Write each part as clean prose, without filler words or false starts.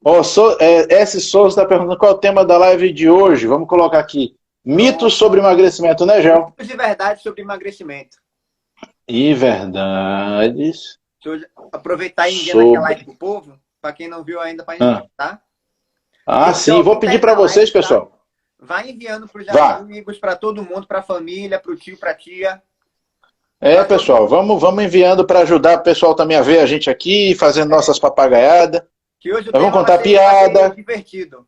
Ó, S. Souza está perguntando qual é o tema da live de hoje. Vamos colocar aqui. Mitos sobre emagrecimento, né, Gel? Mitos de verdade sobre emagrecimento. E verdades Deixa eu aproveitar e enviando aqui a sobre... live pro povo, para quem não viu ainda, para Ah, enviar, tá? ah, E se sim. Vou alguém tá pedir aí para na vocês, live, tá? pessoal. Vai enviando pros Vá. amigos, para todo mundo, para a família, pro tio, pra tia, É, para todo pessoal, mundo. vamos enviando para ajudar o pessoal também a ver a gente aqui, fazendo É, nossas papagaiadas. que hoje o Nós vamos tema contar vai ser piada. divertido.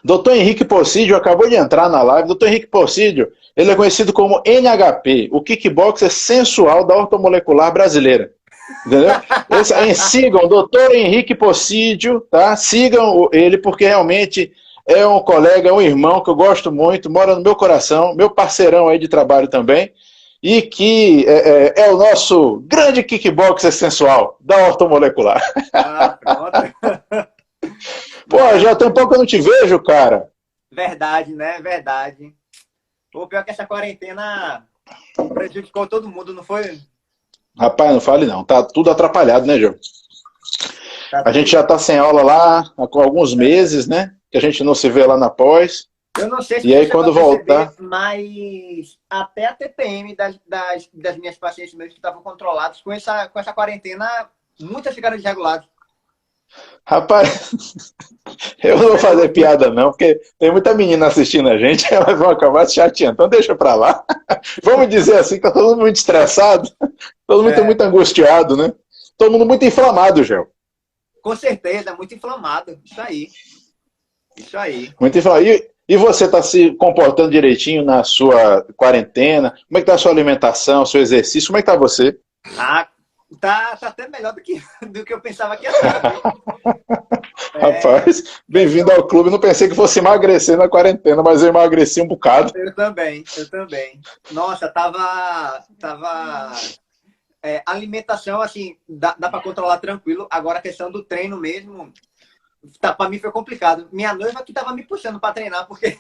Doutor Henrique Possídio acabou de entrar na live. Doutor Henrique Possídio, ele é conhecido como NHP, o kickboxer sensual da ortomolecular brasileira. Entendeu? Sigam o doutor Henrique Possídio, tá? Sigam ele, porque realmente é um colega, é um irmão que eu gosto muito, mora no meu coração, meu parceirão aí de trabalho também, e que é o nosso grande kickboxer sensual da ortomolecular. Ah, pronto. Pô, Mas, já tem um pouco que eu não te vejo, cara. verdade, né? Verdade. O pior é que essa quarentena prejudicou todo mundo, não foi? Rapaz, não fale não, tá tudo atrapalhado, né, João? Tá A gente tudo. já tá sem aula lá há alguns meses, né? Que a gente não se vê lá na pós. Eu não sei se E você aí, chegou a quando perceber, voltar. mas até a TPM das minhas pacientes mesmo que estavam controladas, com essa quarentena, muitas ficaram desreguladas. Rapaz, eu não vou fazer piada, não, porque tem muita menina assistindo a gente, elas vão acabar se chateando. Então, deixa pra lá. Vamos dizer assim, que tá todo mundo muito estressado, todo mundo É, muito angustiado, né? Todo mundo muito inflamado, Gel. com certeza, muito inflamado. Isso aí. Isso aí. Muito inflamado. E você está se comportando direitinho na sua quarentena? Como é que tá a sua alimentação, seu exercício? Como é que tá você? Ah, tá até melhor do que eu pensava que ia estar, viu? É, Rapaz, bem-vindo questão, ao clube. Não pensei que fosse emagrecer na quarentena, mas eu emagreci um bocado. eu também, eu também. Nossa, alimentação, assim, dá para controlar tranquilo. Agora, a questão do treino mesmo, para mim foi complicado. Minha noiva que tava me puxando para treinar, porque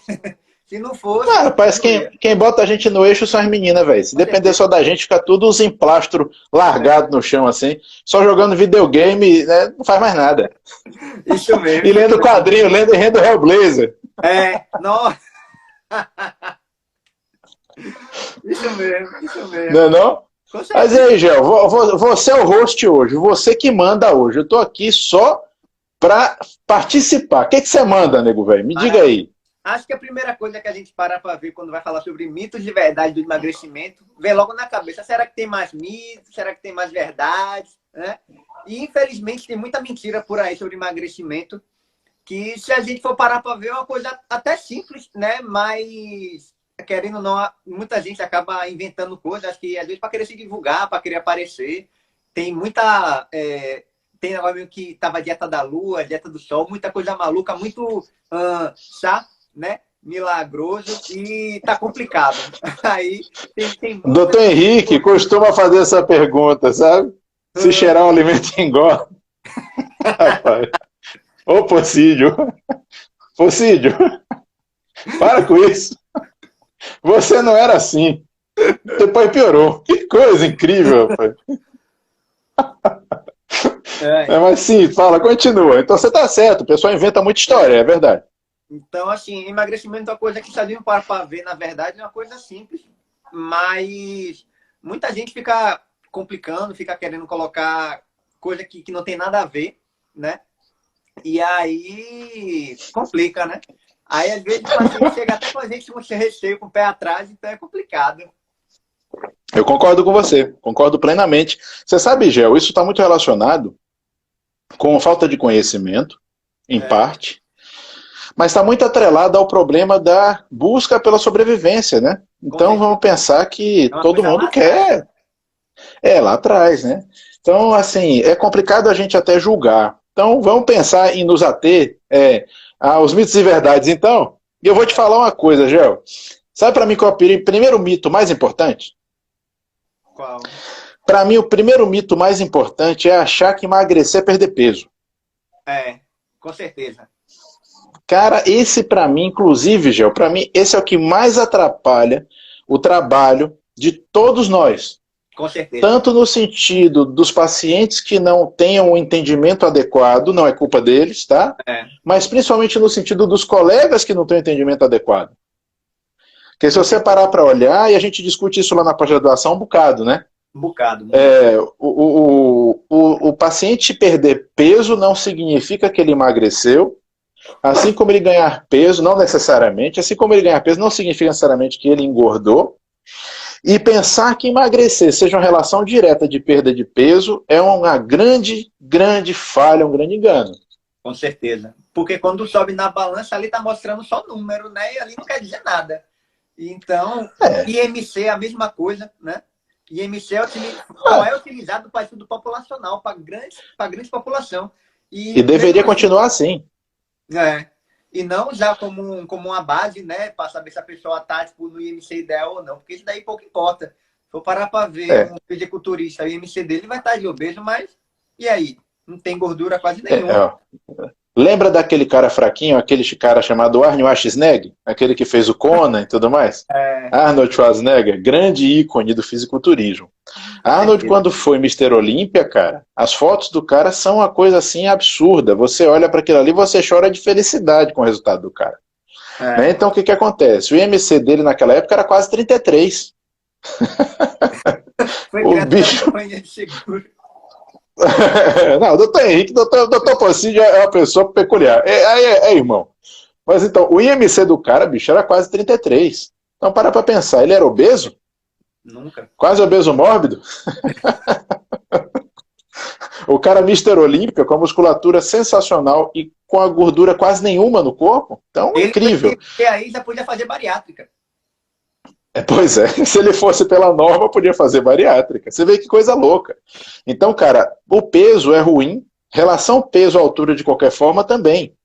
se não Ah, fosse, rapaz, não ia. quem bota a gente no eixo são as meninas, velho. Se Com depender só certeza. da gente, fica tudo os emplastros largados no chão, assim. Só jogando videogame, né, não faz mais nada. Isso mesmo, E lendo isso mesmo. quadrinho, lendo Hellblazer. Nossa, isso mesmo, isso Não é mesmo. não? Com Mas e aí, certeza. Gel, você é o host hoje, você que manda hoje. Eu tô aqui só pra participar. O que você manda, nego, velho? Me diga Maravilha. aí. Acho que a primeira coisa que a gente para ver quando vai falar sobre mitos de verdade do emagrecimento, vem logo na cabeça, será que tem mais mitos? Será que tem mais verdades? Né? E, infelizmente, tem muita mentira por aí sobre emagrecimento, que se a gente for parar para ver, é uma coisa até simples, né? Mas, querendo ou não, muita gente acaba inventando coisas, acho que às vezes para querer se divulgar, para querer aparecer. Tem muita... tem agora meio que tava a dieta da lua, a dieta do sol, muita coisa maluca, muito chá, né? Milagroso e tá complicado. Aí tem muita Doutor Henrique coisa. costuma fazer essa pergunta, sabe? Se cheirar um alimento engorda. Rapaz. Ô, Pocídio. Pocídio, para com isso. Você não era assim. Depois piorou. Que coisa incrível, rapaz. É. Mas sim, fala, continua. Então você tá certo, o pessoal inventa muita história, é verdade. Então, assim, emagrecimento é uma coisa que se a gente parar para ver, na verdade, é uma coisa simples, mas muita gente fica complicando, fica querendo colocar coisa que não tem nada a ver, né? E aí complica, né? Aí, às vezes, o paciente chega até com a gente com receio, com o pé atrás, então é complicado. Eu concordo com você, concordo plenamente. Você sabe, Gel, isso está muito relacionado com falta de conhecimento, em É, parte, mas está muito atrelado ao problema da busca pela sobrevivência, né? com Então vamos certeza. pensar que É uma todo coisa lá mundo atrás, né? quer, lá atrás, né? Então, assim, é complicado a gente até julgar. Então vamos pensar em nos ater aos mitos e verdades. Então, e eu vou te falar uma coisa, Gel. Sabe para mim qual é o primeiro mito mais importante? Qual? Para mim, o primeiro mito mais importante é achar que emagrecer é perder peso. Com certeza. Cara, esse para mim, inclusive, Gel, para mim, esse é o que mais atrapalha o trabalho de todos nós Com certeza. Tanto no sentido dos pacientes que não tenham um entendimento adequado, não é culpa deles, tá? Mas principalmente no sentido dos colegas que não têm entendimento adequado. Porque se você parar para olhar, e a gente discute isso lá na pós-graduação um bocado, né? Um bocado. O paciente perder peso não significa que ele emagreceu, assim como ele ganhar peso, não necessariamente, assim como ele ganhar peso não significa necessariamente que ele engordou. E pensar que emagrecer seja uma relação direta de perda de peso é uma grande, grande falha, um grande engano. Com certeza. Porque quando sobe na balança, ali está mostrando só número, né? E ali não quer dizer nada. Então, IMC é a mesma coisa, né? IMC só é utilizado para estudo populacional, para grande população. E deveria continuar assim. E não usar como uma base, né, para saber se a pessoa está no IMC ideal ou não, porque isso daí pouco importa. Se for parar para ver um fisiculturista, o IMC dele vai estar de obeso, mas e aí? Não tem gordura quase nenhuma. Lembra daquele cara fraquinho, aquele cara chamado Arnold Schwarzenegger? Aquele que fez o Conan e tudo mais? Arnold Schwarzenegger, grande ícone do fisiculturismo. Arnold, quando foi Mr. Olímpia, cara, as fotos do cara são uma coisa assim absurda. Você olha para aquilo ali e você chora de felicidade com o resultado do cara. Né? Então, o que acontece? O IMC dele naquela época era quase 33. Foi o bicho... Não, o doutor Henrique, doutor Pocídio é uma pessoa peculiar. Irmão. Mas então, o IMC do cara, bicho, era quase 33. Então, para pensar, ele era obeso? Nunca. Quase obeso mórbido? O cara Mr. Olímpia, com a musculatura sensacional e com a gordura quase nenhuma no corpo? Então, incrível. E aí já podia fazer bariátrica. Pois é, se ele fosse pela norma, podia fazer bariátrica. Você vê que coisa louca. Então, cara, o peso é ruim, relação peso-altura de qualquer forma também.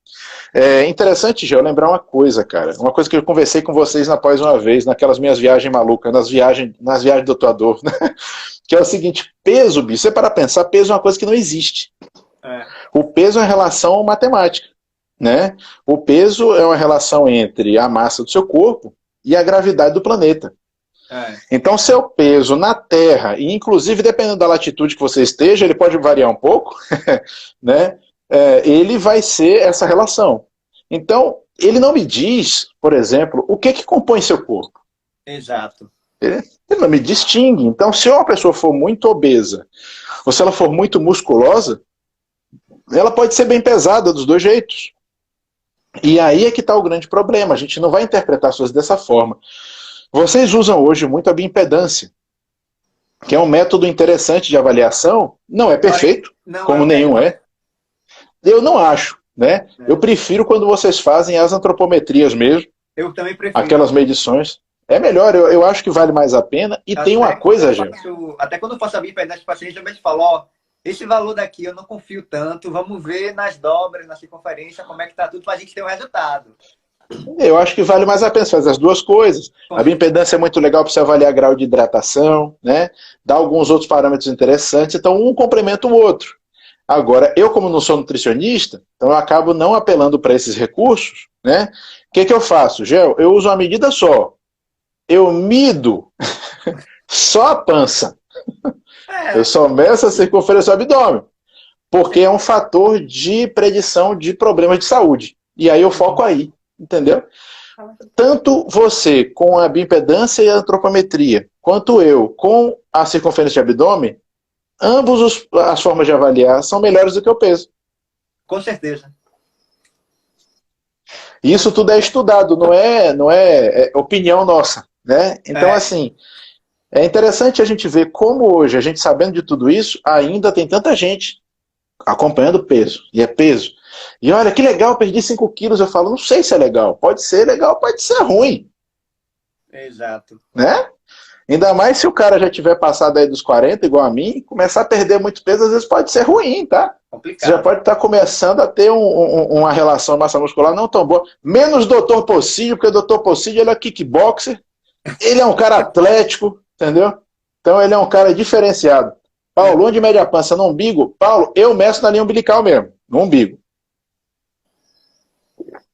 É interessante, Gê, eu lembrar uma coisa, cara. Uma coisa que eu conversei com vocês após uma vez, naquelas minhas viagens malucas, nas viagens do Atuador, né? Que é o seguinte, peso, bicho, você para pensar, peso é uma coisa que não existe. O peso é uma relação matemática, né? O peso é uma relação entre a massa do seu corpo e a gravidade do planeta. Então, seu peso na Terra, e inclusive dependendo da latitude que você esteja, ele pode variar um pouco, né? Ele vai ser essa relação. Então, ele não me diz, por exemplo, o que compõe seu corpo. Exato. Ele não me distingue. Então, se uma pessoa for muito obesa, ou se ela for muito musculosa, ela pode ser bem pesada dos dois jeitos. E aí é que está o grande problema. A gente não vai interpretar as coisas dessa forma. Vocês usam hoje muito a bioimpedância, que é um método interessante de avaliação. Não é perfeito, como nenhum é. Eu não acho, né? Eu prefiro quando vocês fazem as antropometrias mesmo. Eu também prefiro. Aquelas medições. É melhor, eu acho que vale mais a pena. E tem uma coisa, gente. Até quando eu faço a bioimpedância para paciente, eu também falo, esse valor daqui eu não confio tanto, vamos ver nas dobras, na circunferência, como é que tá tudo, para a gente ter um resultado. Eu acho que vale mais a pena fazer as duas coisas. A bioimpedância é muito legal para você avaliar grau de hidratação, né? Dá alguns outros parâmetros interessantes, então um complementa o outro. Agora, eu como não sou nutricionista, então eu acabo não apelando para esses recursos, né? O que eu faço, Gel? Eu uso uma medida só. Eu mido só a pança. Eu só meço a circunferência do abdômen. Porque é um fator de predição de problemas de saúde. E aí eu foco aí. Entendeu? Tanto você com a bioimpedância e a antropometria, quanto eu com a circunferência de abdômen, ambos as formas de avaliar são melhores do que o peso. Com certeza. Isso tudo é estudado, não é opinião nossa, né? Então, assim, é interessante a gente ver como hoje, a gente sabendo de tudo isso, ainda tem tanta gente acompanhando o peso, e é peso. E olha, que legal, perdi 5 quilos. Eu falo, não sei se é legal. Pode ser legal, pode ser ruim. Exato. Né? Ainda mais se o cara já tiver passado aí dos 40, igual a mim, começar a perder muito peso, às vezes pode ser ruim, tá? Complicado. Você já pode estar começando a ter uma relação massa muscular não tão boa. Menos Dr. Pocídio, porque o Dr. Pocídio ele é kickboxer, ele é um cara atlético, entendeu? Então ele é um cara diferenciado. Paulo, onde mede a pança? No umbigo? Paulo, eu meço na linha umbilical mesmo, no umbigo.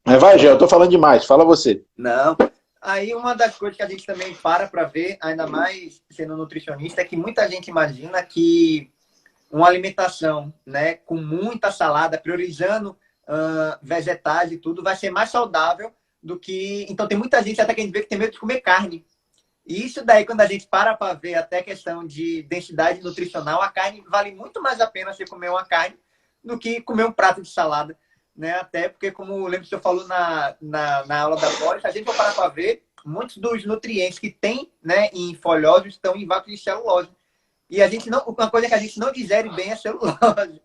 Mas vai, Gé, eu tô falando demais, fala você. Não, Aí uma das coisas que a gente também para ver, ainda mais sendo nutricionista, é que muita gente imagina que uma alimentação, né, com muita salada, priorizando vegetais e tudo, vai ser mais saudável do que... Então tem muita gente até que a gente vê que tem medo de comer carne. E isso daí, quando a gente para ver até questão de densidade nutricional, a carne vale muito mais a pena você comer uma carne do que comer um prato de salada. Né? Até porque, como o Lembro que o senhor falou na aula da poli, se a gente for parar para ver, muitos dos nutrientes que tem, né, em folhose estão em vácuo de celulose. E a gente não, uma coisa que a gente não digere bem é celulose.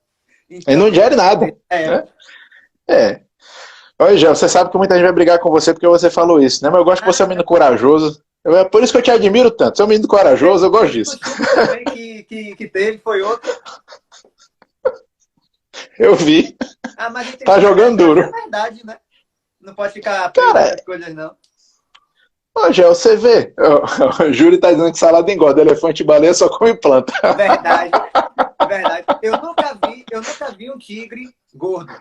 Então, e não digere nada. É. Olha, Gel, você sabe que muita gente vai brigar com você porque você falou isso, né? Mas eu gosto que você é um menino corajoso. É por isso que eu te admiro tanto. Você é um menino corajoso, eu gosto disso. Também que teve foi outro. Eu vi. Mas tá jogando duro. É verdade, né? Não pode ficar cara, coisas, não. Ô, Gel, você vê. O Júlio tá dizendo que salada engorda. Elefante e baleia só come planta. Verdade. Verdade. Eu nunca vi um tigre gordo.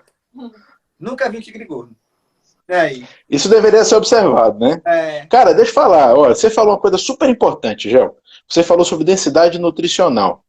Nunca vi um tigre gordo. Aí. Isso deveria ser observado, né? Cara, deixa eu falar. Ó, você falou uma coisa super importante, Gel. Você falou sobre densidade nutricional.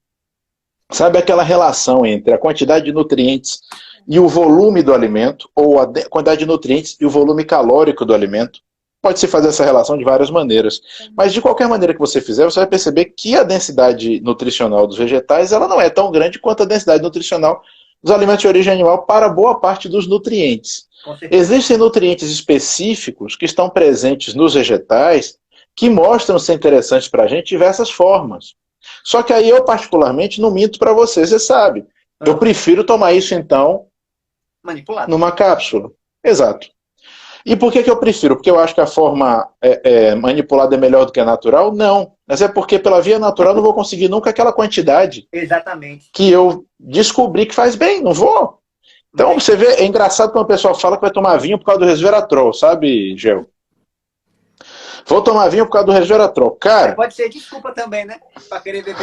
Sabe aquela relação entre a quantidade de nutrientes e o volume do alimento, ou a quantidade de nutrientes e o volume calórico do alimento? Pode-se fazer essa relação de várias maneiras. Mas de qualquer maneira que você fizer, você vai perceber que a densidade nutricional dos vegetais ela não é tão grande quanto a densidade nutricional dos alimentos de origem animal para boa parte dos nutrientes. Existem nutrientes específicos que estão presentes nos vegetais que mostram ser interessantes para a gente de diversas formas. Só que aí eu particularmente não minto para você sabe. Eu prefiro tomar isso então manipulado numa cápsula. Exato. E por que eu prefiro? Porque eu acho que a forma manipulada é melhor do que a natural? Não. Mas é porque pela via natural eu não vou conseguir nunca aquela quantidade. Exatamente. Que eu descobri que faz bem, não vou. Então você vê, é engraçado quando o pessoal fala que vai tomar vinho por causa do resveratrol, sabe, Gel? Vou tomar vinho por causa do resveratrol. Cara... Pode ser desculpa também, né? Pra querer beber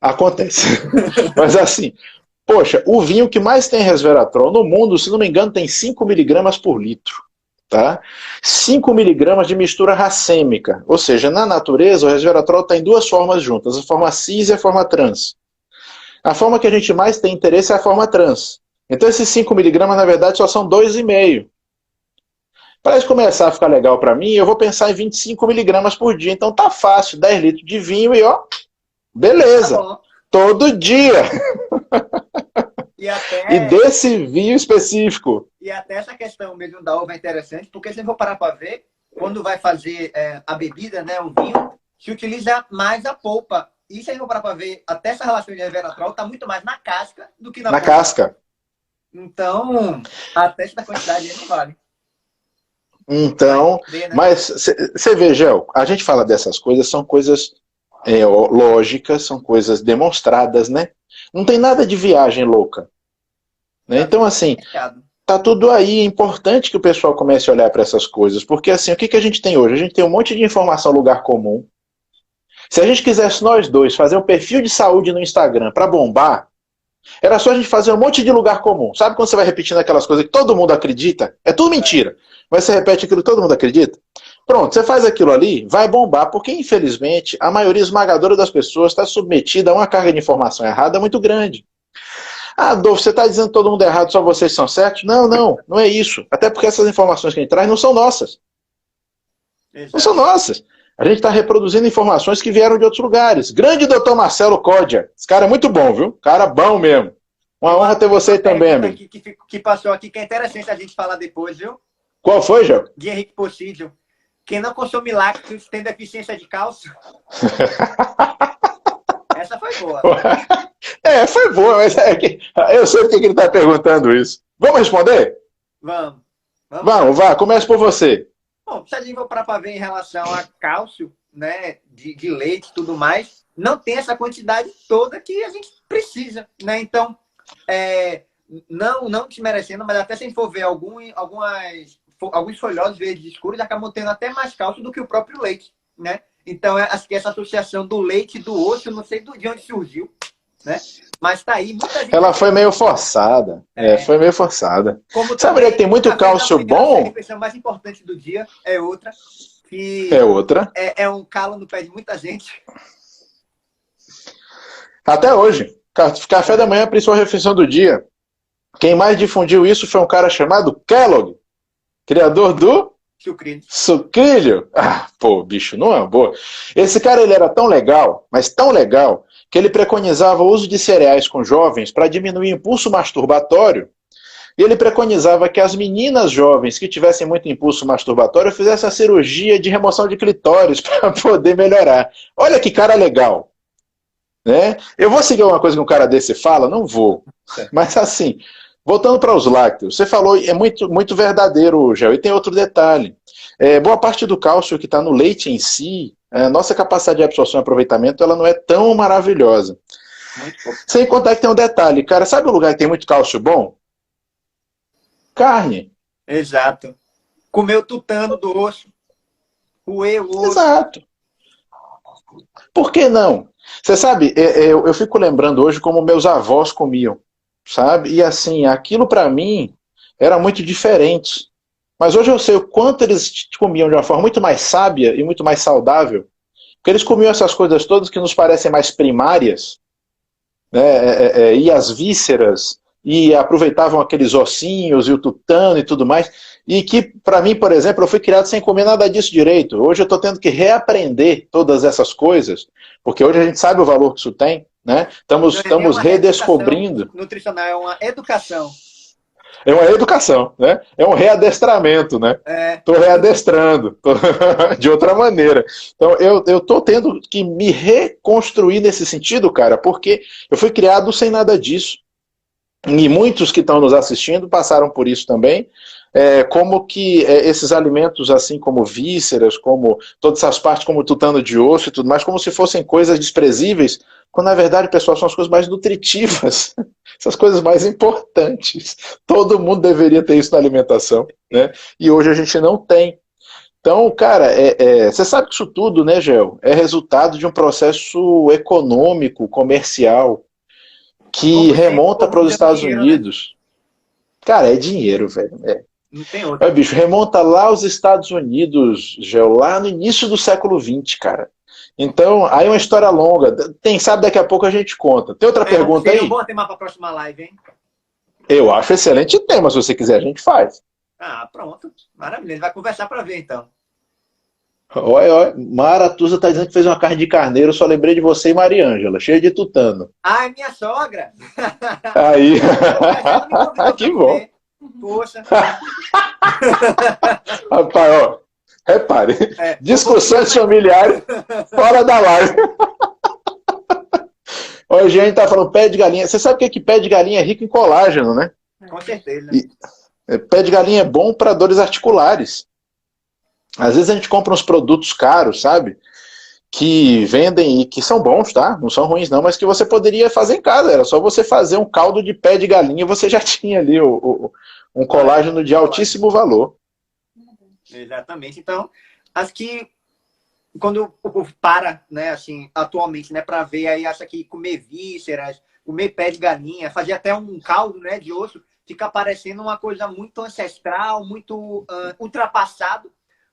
acontece. Mas assim... Poxa, o vinho que mais tem resveratrol no mundo, se não me engano, tem 5 miligramas por litro. Tá? 5 miligramas de mistura racêmica. Ou seja, na natureza, o resveratrol está em duas formas juntas, a forma cis e a forma trans. A forma que a gente mais tem interesse é a forma trans. Então esses 5 miligramas, na verdade, só são 2,5. Para isso começar a ficar legal para mim, eu vou pensar em 25 miligramas por dia. Então tá fácil, 10 litros de vinho e ó, beleza. Tá bom. Todo dia. E desse vinho específico. E até essa questão mesmo da uva é interessante, porque se eu for parar para ver, quando vai fazer a bebida, né, o vinho, se utiliza mais a polpa. E se a gente for parar para ver, até essa relação de resveratrol está muito mais na casca do que na polpa. Casca. Então, até essa quantidade aí não vale. Então, ver, né? Mas você vê, Gel, a gente fala dessas coisas, são coisas lógicas, são coisas demonstradas, né? Não tem nada de viagem louca. Né? Então, assim, tá tudo aí. É importante que o pessoal comece a olhar para essas coisas, porque, assim, o que a gente tem hoje? A gente tem um monte de informação lugar comum. Se a gente quisesse nós dois fazer um perfil de saúde no Instagram para bombar, era só a gente fazer um monte de lugar comum. Sabe quando você vai repetindo aquelas coisas que todo mundo acredita? É tudo mentira. Mas você repete aquilo que todo mundo acredita? Pronto, você faz aquilo ali, vai bombar, porque infelizmente a maioria esmagadora das pessoas está submetida a uma carga de informação errada muito grande. Ah, Adolfo, você está dizendo que todo mundo é errado, só vocês são certos? Não, não é isso. Até porque essas informações que a gente traz não são nossas. Não são nossas. A gente está reproduzindo informações que vieram de outros lugares. Grande doutor Marcelo Códia. Esse cara é muito bom, viu? Cara bom mesmo. Uma honra ter você aí também, amigo. Que passou aqui, que é interessante a gente falar depois, viu? Qual foi, Gel? Gui Henrique Possídio. Quem não consome lácteos tem deficiência de cálcio. Essa foi boa. Foi boa, mas eu sei porque ele está perguntando isso. Vamos responder? Vamos. Vá, comece por você. Bom, se a gente for para ver em relação a cálcio, né, de leite e tudo mais, não tem essa quantidade toda que a gente precisa, né? Então, não desmerecendo, mas até se a gente for ver alguns folhosos verdes escuros acabam tendo até mais cálcio do que o próprio leite, né? Então, acho que essa associação do leite e do osso, eu não sei de onde surgiu, né? Mas tá aí, muita gente... Ela foi meio forçada. Foi meio forçada. Como sabe onde é que tem muito cálcio bom? A refeição mais importante do dia é outra. Que é um calo no pé de muita gente. Até hoje. Café da manhã é a principal refeição do dia. Quem mais difundiu isso foi um cara chamado Kellogg, criador do sucrilho. Ah, pô, bicho, não é uma boa. Esse cara, ele era tão legal, mas tão legal, que ele preconizava o uso de cereais com jovens para diminuir o impulso masturbatório. E ele preconizava que as meninas jovens que tivessem muito impulso masturbatório fizessem a cirurgia de remoção de clitóris para poder melhorar. Olha que cara legal. Né? Eu vou seguir uma coisa que um cara desse fala? Não vou. Mas assim, voltando para os lácteos, você falou, é muito verdadeiro, Gel. E tem outro detalhe. Boa parte do cálcio que está no leite em si, a nossa capacidade de absorção e aproveitamento, ela não é tão maravilhosa. Sem contar que tem um detalhe, cara, sabe um lugar que tem muito cálcio bom? Carne. Exato. Comer o tutano do osso. Roer o osso. Exato. Por que não? Você sabe, eu fico lembrando hoje como meus avós comiam, sabe? E assim, aquilo para mim era muito diferente. Mas hoje eu sei o quanto eles comiam de uma forma muito mais sábia e muito mais saudável. Porque eles comiam essas coisas todas que nos parecem mais primárias, né? E as vísceras, e aproveitavam aqueles ossinhos e o tutano e tudo mais, e que, para mim, por exemplo, eu fui criado sem comer nada disso direito. Hoje eu estou tendo que reaprender todas essas coisas, porque hoje a gente sabe o valor que isso tem, né? Estamos redescobrindo. Nutricional é uma educação. É uma educação, né? É um readestramento, né? Estou readestrando de outra maneira. Então, eu estou tendo que me reconstruir nesse sentido, cara, porque eu fui criado sem nada disso. E muitos que estão nos assistindo passaram por isso também, como que esses alimentos, assim como vísceras, como todas essas partes, como tutano de osso e tudo mais, como se fossem coisas desprezíveis, quando na verdade, pessoal, são as coisas mais nutritivas, essas coisas mais importantes. Todo mundo deveria ter isso na alimentação, né? E hoje a gente não tem. Então, cara, você sabe que isso tudo, né, Gel, é resultado de um processo econômico, comercial, que remonta para os Estados Unidos. Né? Cara, é dinheiro, velho. Não tem outro. Bicho, remonta lá aos Estados Unidos, Gel, lá no início do século XX, cara. Então, aí é uma história longa. Quem sabe daqui a pouco a gente conta. Tem outra pergunta aí? É um bom tema para a próxima live, hein? Eu acho excelente tema. Se você quiser, a gente faz. Ah, pronto. Maravilha. Ele vai conversar para ver, então. Olha, Maratusa tá dizendo que fez uma carne de carneiro, só lembrei de você e Mariângela, cheia de tutano. Ah, é minha sogra! Aí. Que bom. Poxa. Rapaz, ó, repare, discussões familiares fora da live. Hoje a gente tá falando pé de galinha. Você sabe que pé de galinha é rico em colágeno, né? Com certeza. Pé de galinha é bom para dores articulares. Às vezes a gente compra uns produtos caros, sabe? Que vendem e que são bons, tá? Não são ruins não, mas que você poderia fazer em casa. Era só você fazer um caldo de pé de galinha e você já tinha ali um colágeno de altíssimo valor. Exatamente. Então, acho que quando o povo para, né, assim, atualmente, né, para ver, aí acha que comer vísceras, comer pé de galinha, fazer até um caldo, né, de osso, fica parecendo uma coisa muito ancestral, muito ultrapassado.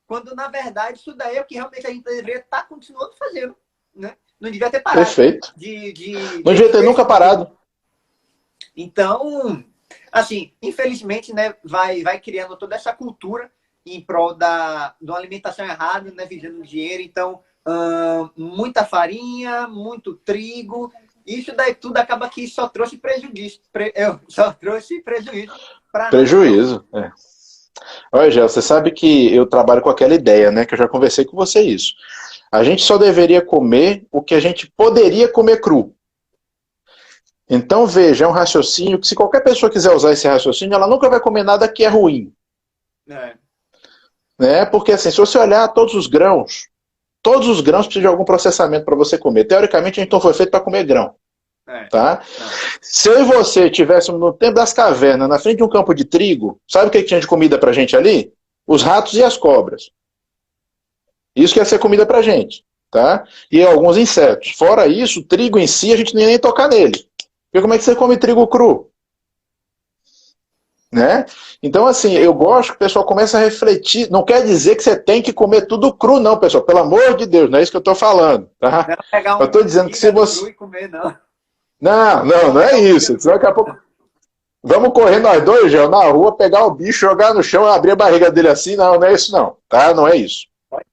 Quando, na verdade, isso daí é o que realmente a gente deveria estar continuando fazendo. Né? Não devia ter parado. Perfeito. Não devia ter nunca parado. Então, assim, infelizmente, né, vai criando toda essa cultura em prol de uma alimentação errada, né, visando dinheiro. Então, muita farinha, muito trigo. Isso daí tudo acaba que só trouxe prejuízo. Só trouxe prejuízo. Prejuízo, Olha, Gel, você sabe que eu trabalho com aquela ideia, né? Que eu já conversei com você isso. A gente só deveria comer o que a gente poderia comer cru. Então, veja, é um raciocínio que se qualquer pessoa quiser usar esse raciocínio, ela nunca vai comer nada que é ruim. Né? Porque assim, se você olhar todos os grãos precisam de algum processamento para você comer. Teoricamente, a gente não foi feito para comer grão. Tá? Se eu e você estivéssemos no tempo das cavernas, na frente de um campo de trigo, sabe o que tinha de comida pra gente ali? Os ratos e as cobras. Isso que ia ser comida pra gente. Tá? E alguns insetos. Fora isso, o trigo em si, a gente nem ia nem tocar nele. Porque como é que você come trigo cru? Né? Então, assim, eu gosto que o pessoal comece a refletir. Não quer dizer que você tem que comer tudo cru, não, pessoal. Pelo amor de Deus, não é isso que eu estou falando. Tá? Não pegar Eu estou dizendo que se você... cru e comer, não. Não é isso. Senão daqui a pouco... Vamos correr nós dois, Gel, na rua, pegar o bicho, jogar no chão, abrir a barriga dele assim. Não é isso não. Tá? Não é isso.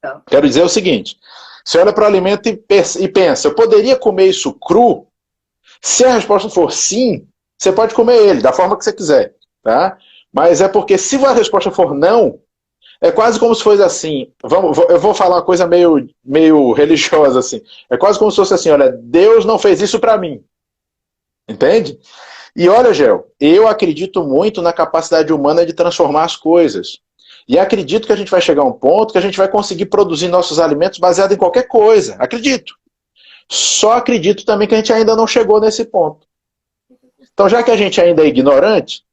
Não. Quero dizer o seguinte. Você olha para o alimento e pensa, eu poderia comer isso cru? Se a resposta for sim, você pode comer ele, da forma que você quiser. Tá? Mas é porque se a resposta for não, é quase como se fosse assim, eu vou falar uma coisa meio religiosa assim, é quase como se fosse assim, olha, Deus não fez isso para mim, entende? E olha, Gel, eu acredito muito na capacidade humana de transformar as coisas, e acredito que a gente vai chegar a um ponto que a gente vai conseguir produzir nossos alimentos baseado em qualquer coisa, acredito. Só acredito também que a gente ainda não chegou nesse ponto. Então, já que a gente ainda é ignorante,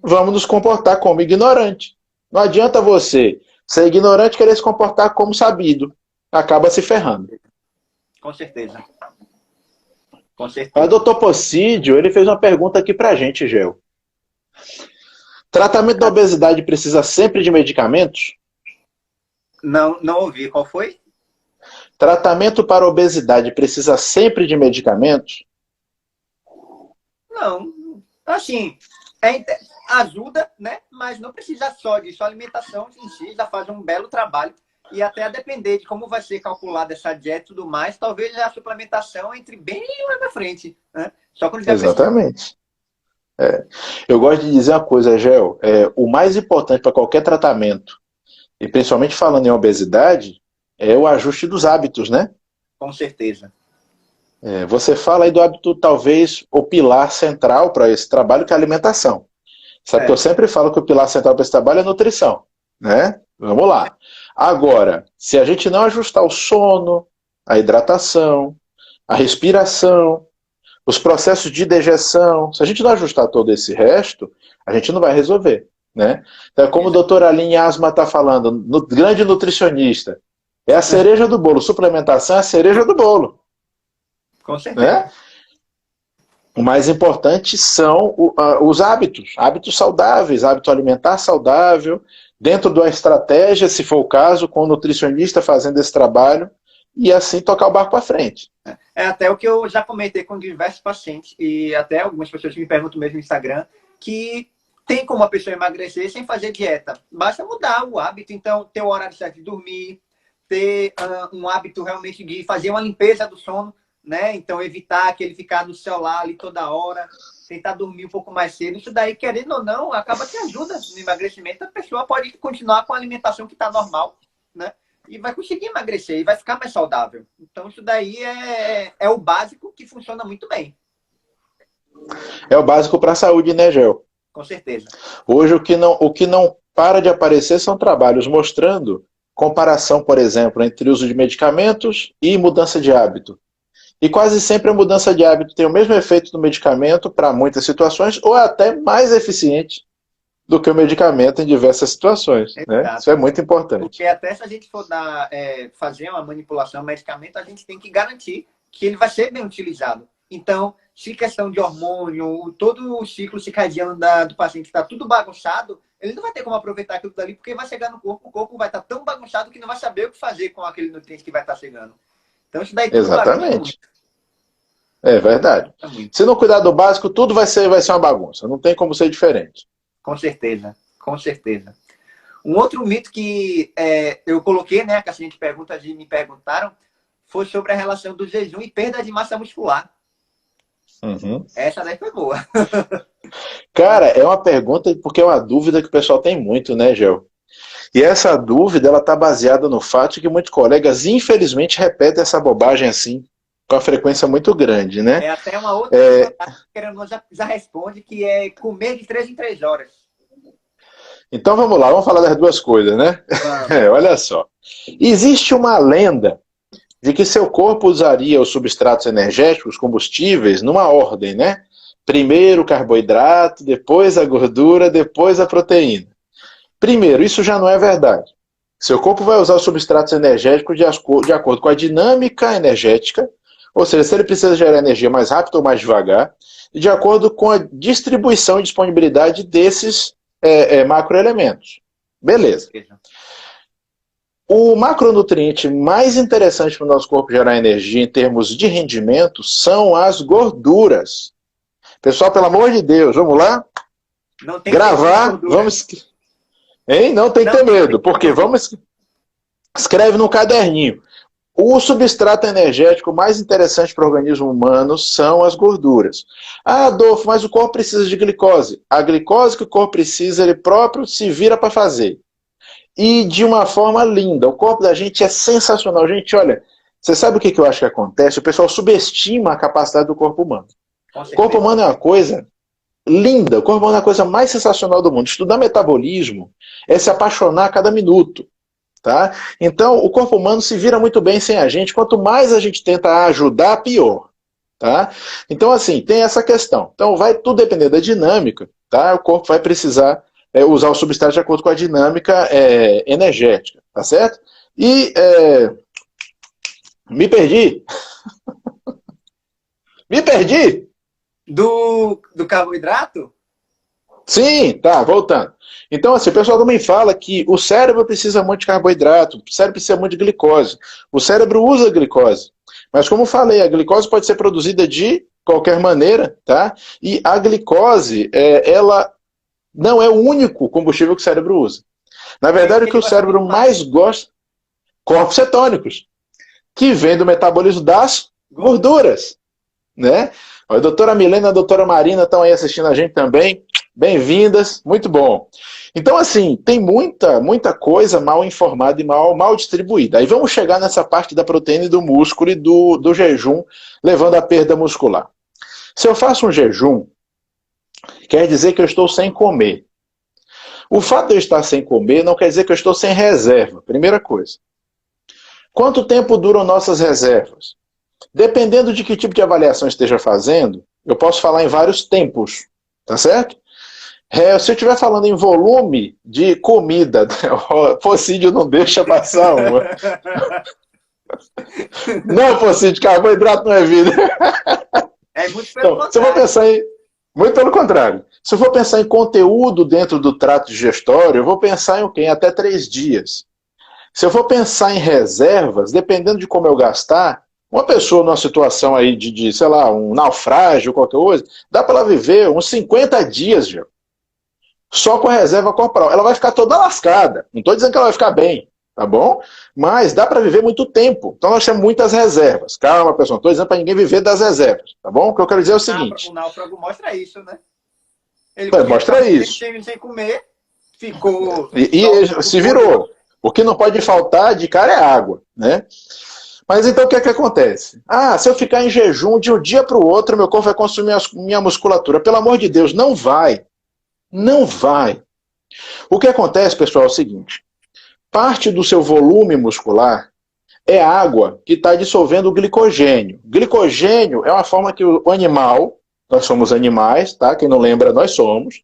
vamos nos comportar como ignorante. Não adianta você ser ignorante e querer se comportar como sabido. Acaba se ferrando. Com certeza. Com O certeza. doutor Possídio, ele fez uma pergunta aqui pra gente, Gel. Tratamento da obesidade precisa sempre de medicamentos? Não ouvi. Qual foi? Tratamento para obesidade precisa sempre de medicamentos? Não. Assim, ajuda, né? Mas não precisa só disso. A alimentação em si já faz um belo trabalho. E até a depender de como vai ser calculada essa dieta e tudo mais, talvez a suplementação entre bem lá na frente. Né? Só quando já Exatamente. Eu gosto de dizer uma coisa, Gel. O mais importante para qualquer tratamento, e principalmente falando em obesidade, é o ajuste dos hábitos, né? Com certeza. Você fala aí do hábito, talvez, o pilar central para esse trabalho, que é a alimentação. Sabe que eu sempre falo que o pilar central para esse trabalho é a nutrição, né? Vamos lá. Agora, se a gente não ajustar o sono, a hidratação, a respiração, os processos de digestão, se a gente não ajustar todo esse resto, a gente não vai resolver, né? Então, como o doutor Aline Asma está falando, grande nutricionista, é a cereja do bolo. Suplementação é a cereja do bolo. Com certeza. Né? O mais importante são os hábitos saudáveis, hábito alimentar saudável, dentro de uma estratégia, se for o caso, com o nutricionista fazendo esse trabalho, e assim tocar o barco para frente. É até o que eu já comentei com diversos pacientes, e até algumas pessoas que me perguntam mesmo no Instagram, que tem como a pessoa emagrecer sem fazer dieta. Basta mudar o hábito, então ter o horário certo de dormir, ter um hábito realmente de fazer uma limpeza do sono, né? Então evitar que ele ficar no celular ali toda hora, tentar dormir um pouco mais cedo. Isso daí, querendo ou não, acaba que ajuda no emagrecimento. A pessoa pode continuar com a alimentação que está normal, né? E vai conseguir emagrecer e vai ficar mais saudável. Então isso daí é o básico que funciona muito bem. É o básico para a saúde, né, Gel? Com certeza. Hoje o que não para de aparecer são trabalhos mostrando comparação, por exemplo, entre uso de medicamentos e mudança de hábito. E quase sempre a mudança de hábito tem o mesmo efeito do medicamento para muitas situações, ou até mais eficiente do que o medicamento em diversas situações. Né? Isso é muito importante. Porque até se a gente for fazer uma manipulação do medicamento, a gente tem que garantir que ele vai ser bem utilizado. Então, se questão de hormônio, todo o ciclo circadiano do paciente está tudo bagunçado, ele não vai ter como aproveitar aquilo dali, porque vai chegar no corpo, o corpo vai estar tão bagunçado que não vai saber o que fazer com aquele nutriente que vai estar chegando. Então, isso daí tudo exatamente. É verdade. Se não cuidar do básico, tudo vai ser uma bagunça. Não tem como ser diferente. Com certeza, com certeza. Um outro mito que eu coloquei, né, que a gente perguntas me perguntaram, foi sobre a relação do jejum e perda de massa muscular. Uhum. Essa daí foi boa. Cara, é uma pergunta porque é uma dúvida que o pessoal tem muito, né, Gel? E essa dúvida, ela está baseada no fato de que muitos colegas, infelizmente, repetem essa bobagem assim, com a frequência muito grande, né? É até uma outra que já responde, que é comer de 3 em 3 horas. Então vamos lá, vamos falar das duas coisas, né? Olha só. Existe uma lenda de que seu corpo usaria os substratos energéticos, combustíveis, numa ordem, né? Primeiro o carboidrato, depois a gordura, depois a proteína. Primeiro, isso já não é verdade. Seu corpo vai usar os substratos energéticos de acordo com a dinâmica energética, Ou seja, se ele precisa gerar energia mais rápido ou mais devagar, de acordo com a distribuição e disponibilidade desses macroelementos. Beleza. O macronutriente mais interessante para o nosso corpo gerar energia em termos de rendimento são as gorduras. Pessoal, pelo amor de Deus, vamos lá? Não tem gravar, vamos... Hein? Não tem que ter medo, porque vamos... Escreve no caderninho. O substrato energético mais interessante para o organismo humano são as gorduras. Ah, Adolfo, mas o corpo precisa de glicose. A glicose que o corpo precisa, ele próprio se vira para fazer. E de uma forma linda. O corpo da gente é sensacional. Gente, olha, você sabe o que eu acho que acontece? O pessoal subestima a capacidade do corpo humano. O corpo humano é uma coisa linda. O corpo humano é a coisa mais sensacional do mundo. Estudar metabolismo é se apaixonar a cada minuto. Tá? Então, o corpo humano se vira muito bem sem a gente. Quanto mais a gente tenta ajudar, pior. Tá? Então, assim, tem essa questão. Então, vai tudo depender da dinâmica. Tá? O corpo vai precisar usar o substrato de acordo com a dinâmica energética. Tá certo? E... me perdi. Me perdi. Do carboidrato? Sim, tá, voltando. Então, assim, o pessoal também fala que o cérebro precisa muito de carboidrato, o cérebro precisa muito de glicose. O cérebro usa glicose. Mas, como eu falei, a glicose pode ser produzida de qualquer maneira, tá? E a glicose, ela não é o único combustível que o cérebro usa. Na verdade, o que o cérebro mais gosta... Corpos cetônicos, que vem do metabolismo das gorduras, né? A doutora Milena e a doutora Marina estão aí assistindo a gente também. Bem-vindas, muito bom. Então, assim, tem muita coisa mal informada e mal distribuída. Aí vamos chegar nessa parte da proteína e do músculo e do jejum, levando à perda muscular. Se eu faço um jejum, quer dizer que eu estou sem comer. O fato de eu estar sem comer não quer dizer que eu estou sem reserva, primeira coisa. Quanto tempo duram nossas reservas? Dependendo de que tipo de avaliação esteja fazendo, eu posso falar em vários tempos, tá certo? Se eu estiver falando em volume de comida, o Focídio não deixa passar uma. Não, Focídio, carboidrato não é vida. É muito pelo contrário. Se eu for pensar em... Muito pelo contrário. Se eu for pensar em conteúdo dentro do trato digestório, eu vou pensar em o quê? Em até 3 dias. Se eu for pensar em reservas, dependendo de como eu gastar, uma pessoa numa situação aí de sei lá, um naufrágio, qualquer coisa, dá para ela viver uns 50 dias, já. Só com a reserva corporal. Ela vai ficar toda lascada. Não estou dizendo que ela vai ficar bem, tá bom? Mas dá para viver muito tempo. Então nós temos muitas reservas. Calma, pessoal. Não estou dizendo para ninguém viver das reservas, tá bom? O que eu quero dizer é o seguinte. O náufrago mostra isso, né? Ele mostra isso. Sem comer, ficou... E se virou. O que não pode faltar de cara é água, né? Mas então o que é que acontece? Ah, se eu ficar em jejum de um dia para o outro, meu corpo vai consumir a minha musculatura. Pelo amor de Deus, não vai. Não vai. O que acontece, pessoal, é o seguinte. Parte do seu volume muscular é água que está dissolvendo o glicogênio. Glicogênio é uma forma que o animal, nós somos animais, tá? Quem não lembra, nós somos,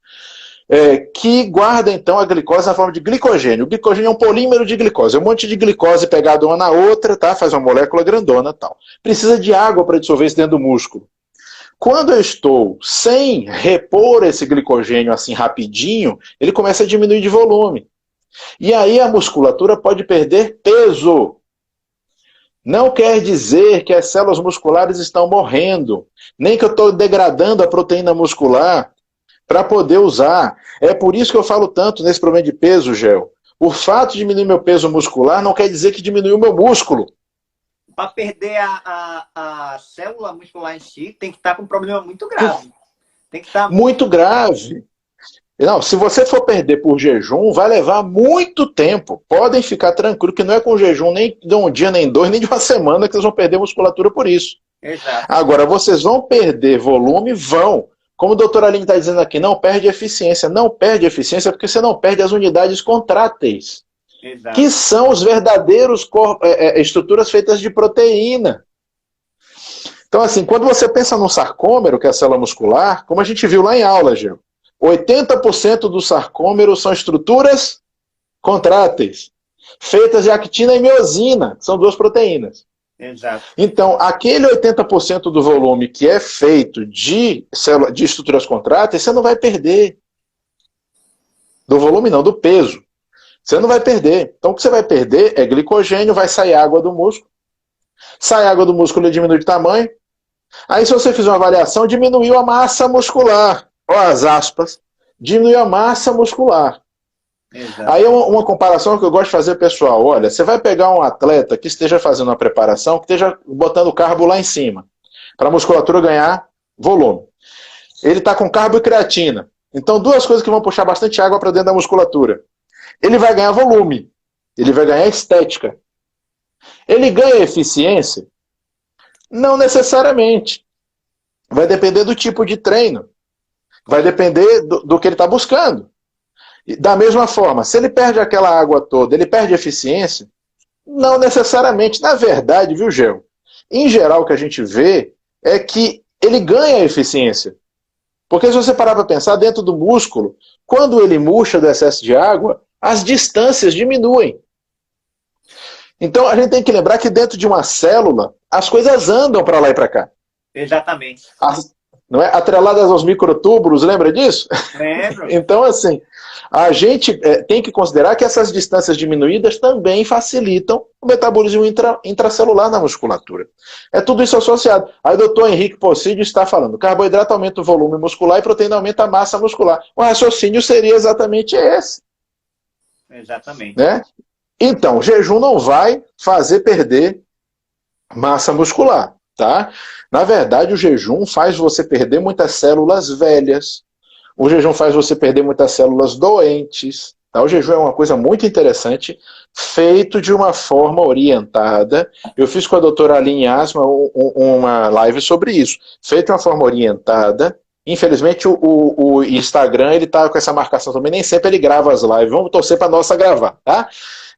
que guarda, então, a glicose na forma de glicogênio. O glicogênio é um polímero de glicose. É um monte de glicose pegado uma na outra, tá? Faz uma molécula grandona e tal. Precisa de água para dissolver isso dentro do músculo. Quando eu estou sem repor esse glicogênio assim rapidinho, ele começa a diminuir de volume. E aí a musculatura pode perder peso. Não quer dizer que as células musculares estão morrendo, nem que eu estou degradando a proteína muscular para poder usar. É por isso que eu falo tanto nesse problema de peso, Gel. O fato de diminuir meu peso muscular não quer dizer que diminuiu o meu músculo. Para perder a célula muscular em si, tem que estar com um problema muito grave. Tem que estar muito grave. Não, se você for perder por jejum, vai levar muito tempo. Podem ficar tranquilos que não é com jejum nem de um dia, nem 2, nem de uma semana que vocês vão perder musculatura por isso. Exato. Agora, vocês vão perder volume? Vão. Como o doutor Aline está dizendo aqui, não perde eficiência. Não perde eficiência porque você não perde as unidades contráteis. Exato. Que são os verdadeiros estruturas feitas de proteína. Então, assim, quando você pensa no sarcômero, que é a célula muscular, como a gente viu lá em aula, Gil, 80% do sarcômero são estruturas contráteis, feitas de actina e miosina, são 2 proteínas. Exato. Então, aquele 80% do volume que é feito de estruturas contráteis, você não vai perder. Do volume não, do peso. Você não vai perder. Então, o que você vai perder é glicogênio, vai sair água do músculo. Sai água do músculo, ele diminui de tamanho. Aí, se você fizer uma avaliação, diminuiu a massa muscular. Olha as aspas. Diminuiu a massa muscular. Exato. Aí uma comparação que eu gosto de fazer, pessoal. Olha, você vai pegar um atleta que esteja fazendo uma preparação, que esteja botando carbo lá em cima, para a musculatura ganhar volume. Ele está com carbo e creatina. Então, duas coisas que vão puxar bastante água para dentro da musculatura. Ele vai ganhar volume. Ele vai ganhar estética. Ele ganha eficiência? Não necessariamente. Vai depender do tipo de treino. Vai depender do que ele está buscando. Da mesma forma, se ele perde aquela água toda, ele perde eficiência? Não necessariamente. Na verdade, viu, Gel? Em geral, o que a gente vê é que ele ganha eficiência. Porque se você parar para pensar, dentro do músculo, quando ele murcha do excesso de água, as distâncias diminuem. Então, a gente tem que lembrar que dentro de uma célula, as coisas andam para lá e para cá. Exatamente. Não é? Atreladas aos microtúbulos, lembra disso? Lembro. Então, assim, a gente tem que considerar que essas distâncias diminuídas também facilitam o metabolismo intracelular na musculatura. É tudo isso associado. Aí o doutor Henrique Possidio está falando, carboidrato aumenta o volume muscular e proteína aumenta a massa muscular. O raciocínio seria exatamente esse. Exatamente. Né? Então, o jejum não vai fazer perder massa muscular, tá? Na verdade, o jejum faz você perder muitas células velhas. O jejum faz você perder muitas células doentes. Tá? O jejum é uma coisa muito interessante, feito de uma forma orientada. Eu fiz com a doutora Aline Asma uma live sobre isso. Feito de uma forma orientada. Infelizmente, o Instagram ele tá com essa marcação também. Nem sempre ele grava as lives. Vamos torcer para nossa gravar, tá?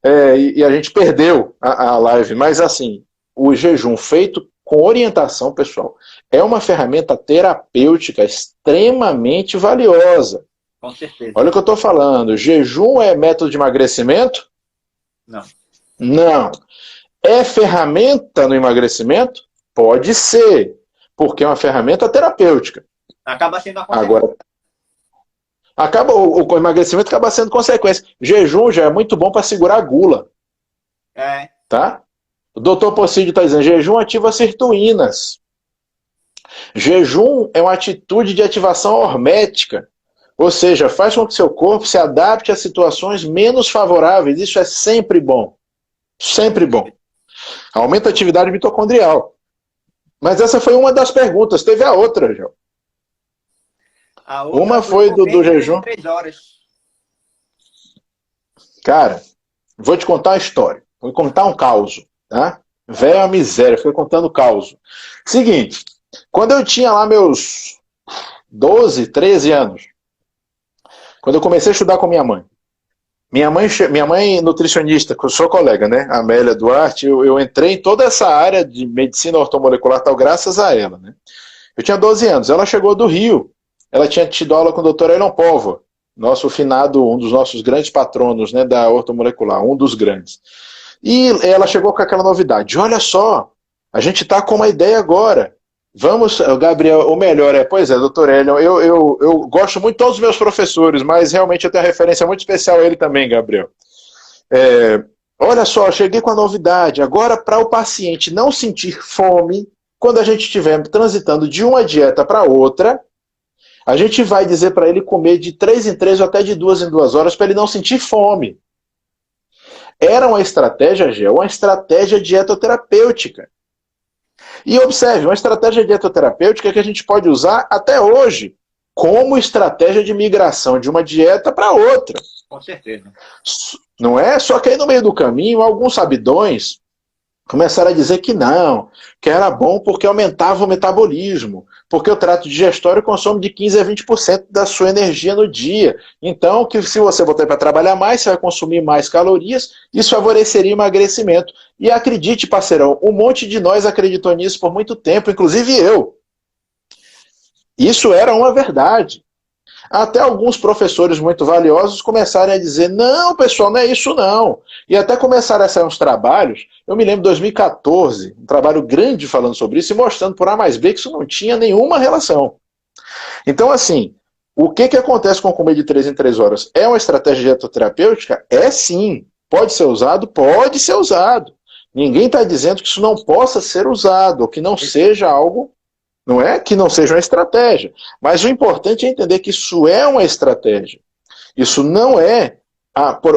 E a gente perdeu a live. Mas, assim, o jejum feito com orientação, pessoal, é uma ferramenta terapêutica extremamente valiosa. Com certeza. Olha o que eu estou falando. Jejum é método de emagrecimento? Não. Não. É ferramenta no emagrecimento? Pode ser, porque é uma ferramenta terapêutica. Acaba sendo a consequência. Agora, o emagrecimento acaba sendo consequência. Jejum já é muito bom para segurar a gula. Tá? O doutor Possidio está dizendo, jejum ativa sirtuínas. Jejum é uma atitude de ativação hormética. Ou seja, faz com que seu corpo se adapte a situações menos favoráveis. Isso é sempre bom. Sempre bom. Aumenta a atividade mitocondrial. Mas essa foi uma das perguntas. Teve a outra, João. Uma foi do jejum. 3 horas. Cara, vou te contar a história. Vou contar um caos. Tá? Velho a miséria, foi contando caos. Seguinte, quando eu tinha lá meus 12, 13 anos, quando eu comecei a estudar com minha mãe nutricionista, que eu sou colega, né? Amélia Duarte, eu entrei em toda essa área de medicina ortomolecular tal, graças a ela, né? Eu tinha 12 anos, ela chegou do Rio, ela tinha tido aula com o Dr. Elon Póvoa, nosso finado, um dos nossos grandes patronos, né, da ortomolecular, um dos grandes. E ela chegou com aquela novidade, olha só, a gente está com uma ideia agora, vamos, Gabriel, o melhor pois é, doutor Elion, eu gosto muito de todos os meus professores, mas realmente eu tenho uma referência muito especial a ele também, Gabriel. Olha só, eu cheguei com a novidade, agora para o paciente não sentir fome, quando a gente estiver transitando de uma dieta para outra, a gente vai dizer para ele comer de 3 em 3 ou até de 2 em 2 horas para ele não sentir fome. Era uma estratégia, Gê, uma estratégia dietoterapêutica. E observe, uma estratégia dietoterapêutica que a gente pode usar até hoje como estratégia de migração de uma dieta para outra. Com certeza. Não é? Só que aí no meio do caminho, alguns sabidões começaram a dizer que não, que era bom porque aumentava o metabolismo, porque o trato digestório consome de 15% a 20% da sua energia no dia. Então, que se você botar para trabalhar mais, você vai consumir mais calorias, isso favoreceria o emagrecimento. E acredite, parceirão, um monte de nós acreditou nisso por muito tempo, inclusive eu. Isso era uma verdade. Até alguns professores muito valiosos começarem a dizer, não, pessoal, não é isso não. E até começaram a sair uns trabalhos, eu me lembro de 2014, um trabalho grande falando sobre isso e mostrando por A mais B que isso não tinha nenhuma relação. Então, assim, o que acontece com o comer de 3 em 3 horas? É uma estratégia dietoterapêutica? É sim. Pode ser usado? Pode ser usado. Ninguém está dizendo que isso não possa ser usado, ou que não seja algo, não é que não seja uma estratégia. Mas o importante é entender que isso é uma estratégia. Isso não é,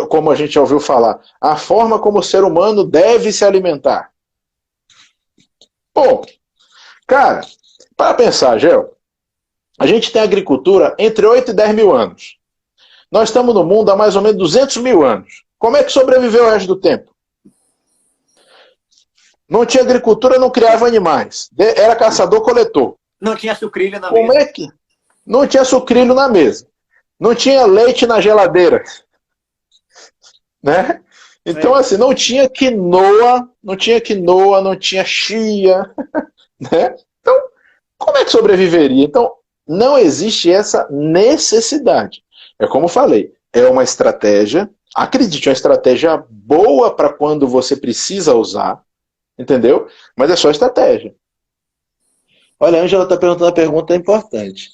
como a gente já ouviu falar, a forma como o ser humano deve se alimentar. Bom, cara, para pensar, Gel, a gente tem agricultura entre 8 e 10 mil anos. Nós estamos no mundo há mais ou menos 200 mil anos. Como é que sobreviveu o resto do tempo? Não tinha agricultura, não criava animais. Era caçador-coletor. Não tinha sucrilho na Como mesa. é que... Não tinha sucrilho na mesa. Não tinha leite na geladeira. Né? Então, assim, não tinha quinoa, não tinha chia. Né? Então, como é que sobreviveria? Então, não existe essa necessidade. É como eu falei, é uma estratégia, acredite, é uma estratégia boa para quando você precisa usar, entendeu? Mas é só estratégia. Olha, a Ângela está perguntando uma pergunta importante.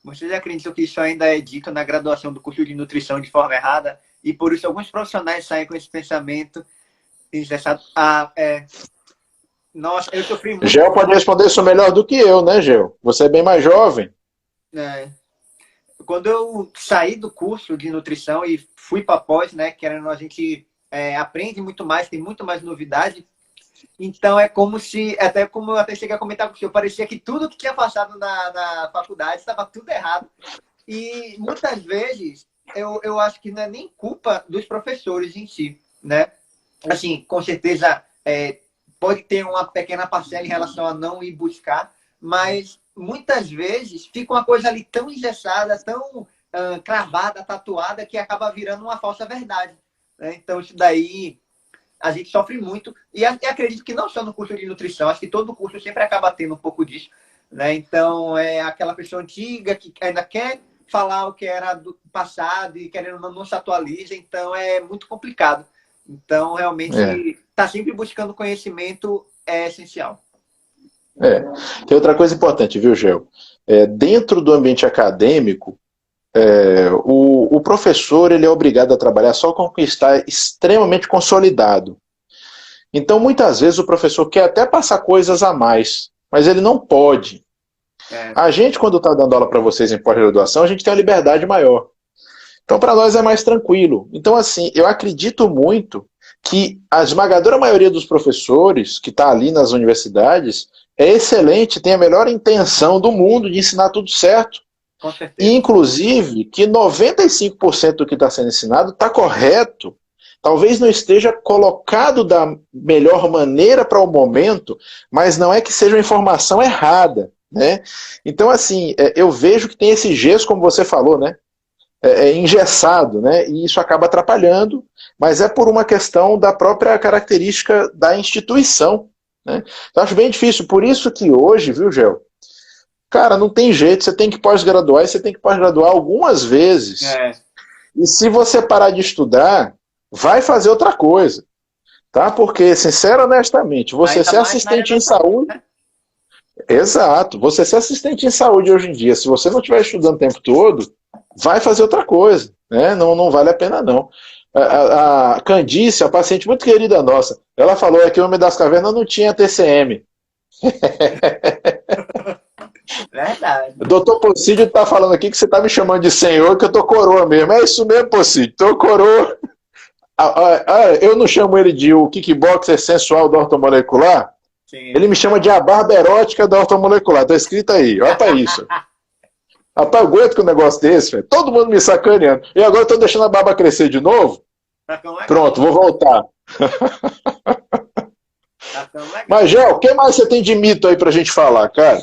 Vocês acreditam que isso ainda é dito na graduação do curso de nutrição de forma errada? E por isso alguns profissionais saem com esse pensamento. Nossa, eu sofri muito. Gel pode responder isso melhor do que eu, né, Gel? Você é bem mais jovem. Quando eu saí do curso de nutrição e fui para pós, né, querendo a gente aprende muito mais, tem muito mais novidade. Então é como se, até como eu até cheguei a comentar com o senhor, parecia que tudo que tinha passado na faculdade estava tudo errado. E muitas vezes eu acho que não é nem culpa dos professores em si, né? Assim, com certeza pode ter uma pequena parcela em relação a não ir buscar, mas muitas vezes fica uma coisa ali tão engessada, tão cravada, tatuada, que acaba virando uma falsa verdade. Né? Então, isso daí a gente sofre muito. E acredito que não só no curso de nutrição, acho que todo curso sempre acaba tendo um pouco disso. Né? Então, é aquela pessoa antiga que ainda quer falar o que era do passado e querendo não se atualiza, então é muito complicado. Então, realmente, estar sempre buscando conhecimento é essencial. Tem outra coisa importante, viu, Gel? Dentro do ambiente acadêmico, o professor ele é obrigado a trabalhar só com o que está extremamente consolidado. Então, muitas vezes, o professor quer até passar coisas a mais, mas ele não pode. A gente, quando está dando aula para vocês em pós-graduação, a gente tem uma liberdade maior. Então, para nós é mais tranquilo. Então, assim, eu acredito muito que a esmagadora maioria dos professores que está ali nas universidades é excelente, tem a melhor intenção do mundo de ensinar tudo certo. Com certeza. E, inclusive, que 95% do que está sendo ensinado está correto. Talvez não esteja colocado da melhor maneira para o momento, mas não é que seja uma informação errada. Né? Então, assim, eu vejo que tem esse gesso, como você falou, né? Engessado, né? E isso acaba atrapalhando, mas é por uma questão da própria característica da instituição. Né? Então, acho bem difícil. Por isso que hoje, viu, Gel? Cara, não tem jeito, você tem que pós-graduar e você tem que pós-graduar algumas vezes. E se você parar de estudar, vai fazer outra coisa. Tá? Porque, sincero, honestamente, você ser assistente em saúde... Né? Exato. Você ser assistente em saúde hoje em dia, se você não estiver estudando o tempo todo, vai fazer outra coisa. Né? Não vale a pena, não. A Candice, a paciente muito querida nossa, ela falou que o Homem das Cavernas não tinha TCM. Verdade. O doutor Pocídio está falando aqui que você está me chamando de senhor, que eu tô coroa mesmo. É isso mesmo, Pocídio, tô coroa. Eu não chamo ele de o kickboxer sensual da ortomolecular. Sim. Ele me chama de a barba erótica da ortomolecular. Tá escrito aí, olha pra isso. Rapaz, eu aguento com um negócio desse, velho. Todo mundo me sacaneando. E agora eu tô deixando a barba crescer de novo. Pronto, vou voltar. Mas, Gel, o que mais você tem de mito aí pra gente falar, cara?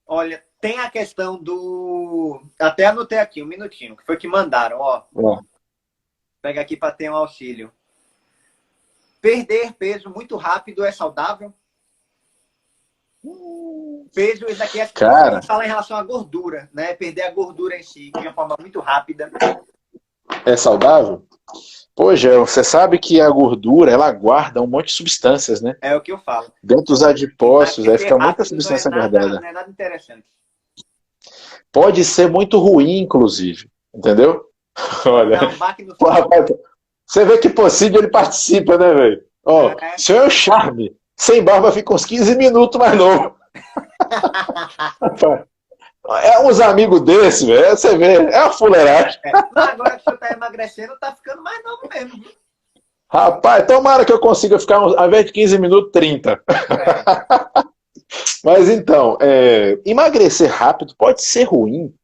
Olha, tem a questão do... Até anotei aqui, um minutinho, que foi que mandaram, ó. Pega aqui para ter um auxílio. Perder peso muito rápido é saudável? Peso, esse aqui é que a Cara, gente fala em relação à gordura, né? Perder a gordura em si, de uma forma muito rápida. é saudável? Pô, Gel, você sabe que a gordura, ela guarda um monte de substâncias, né? É o que eu falo. Dentro dos adipócitos, aí Emagrecer fica muita rápido substância guardada. não é nada interessante. Pode ser muito ruim, inclusive. Entendeu? Pode Olha, dar um baque no pô, fígado. rapaz, você vê que possível ele participa, né, velho? Ó, É. seu é o charme. Sem barba fica uns 15 minutos mais novo. É uns amigos desses, velho. Você vê, é uma fuleiragem. Não, agora que o senhor tá emagrecendo, tá ficando mais novo mesmo. Viu? Rapaz, tomara que eu consiga ficar, ao invés de 15 minutos, 30. É, Mas então, emagrecer rápido pode ser ruim,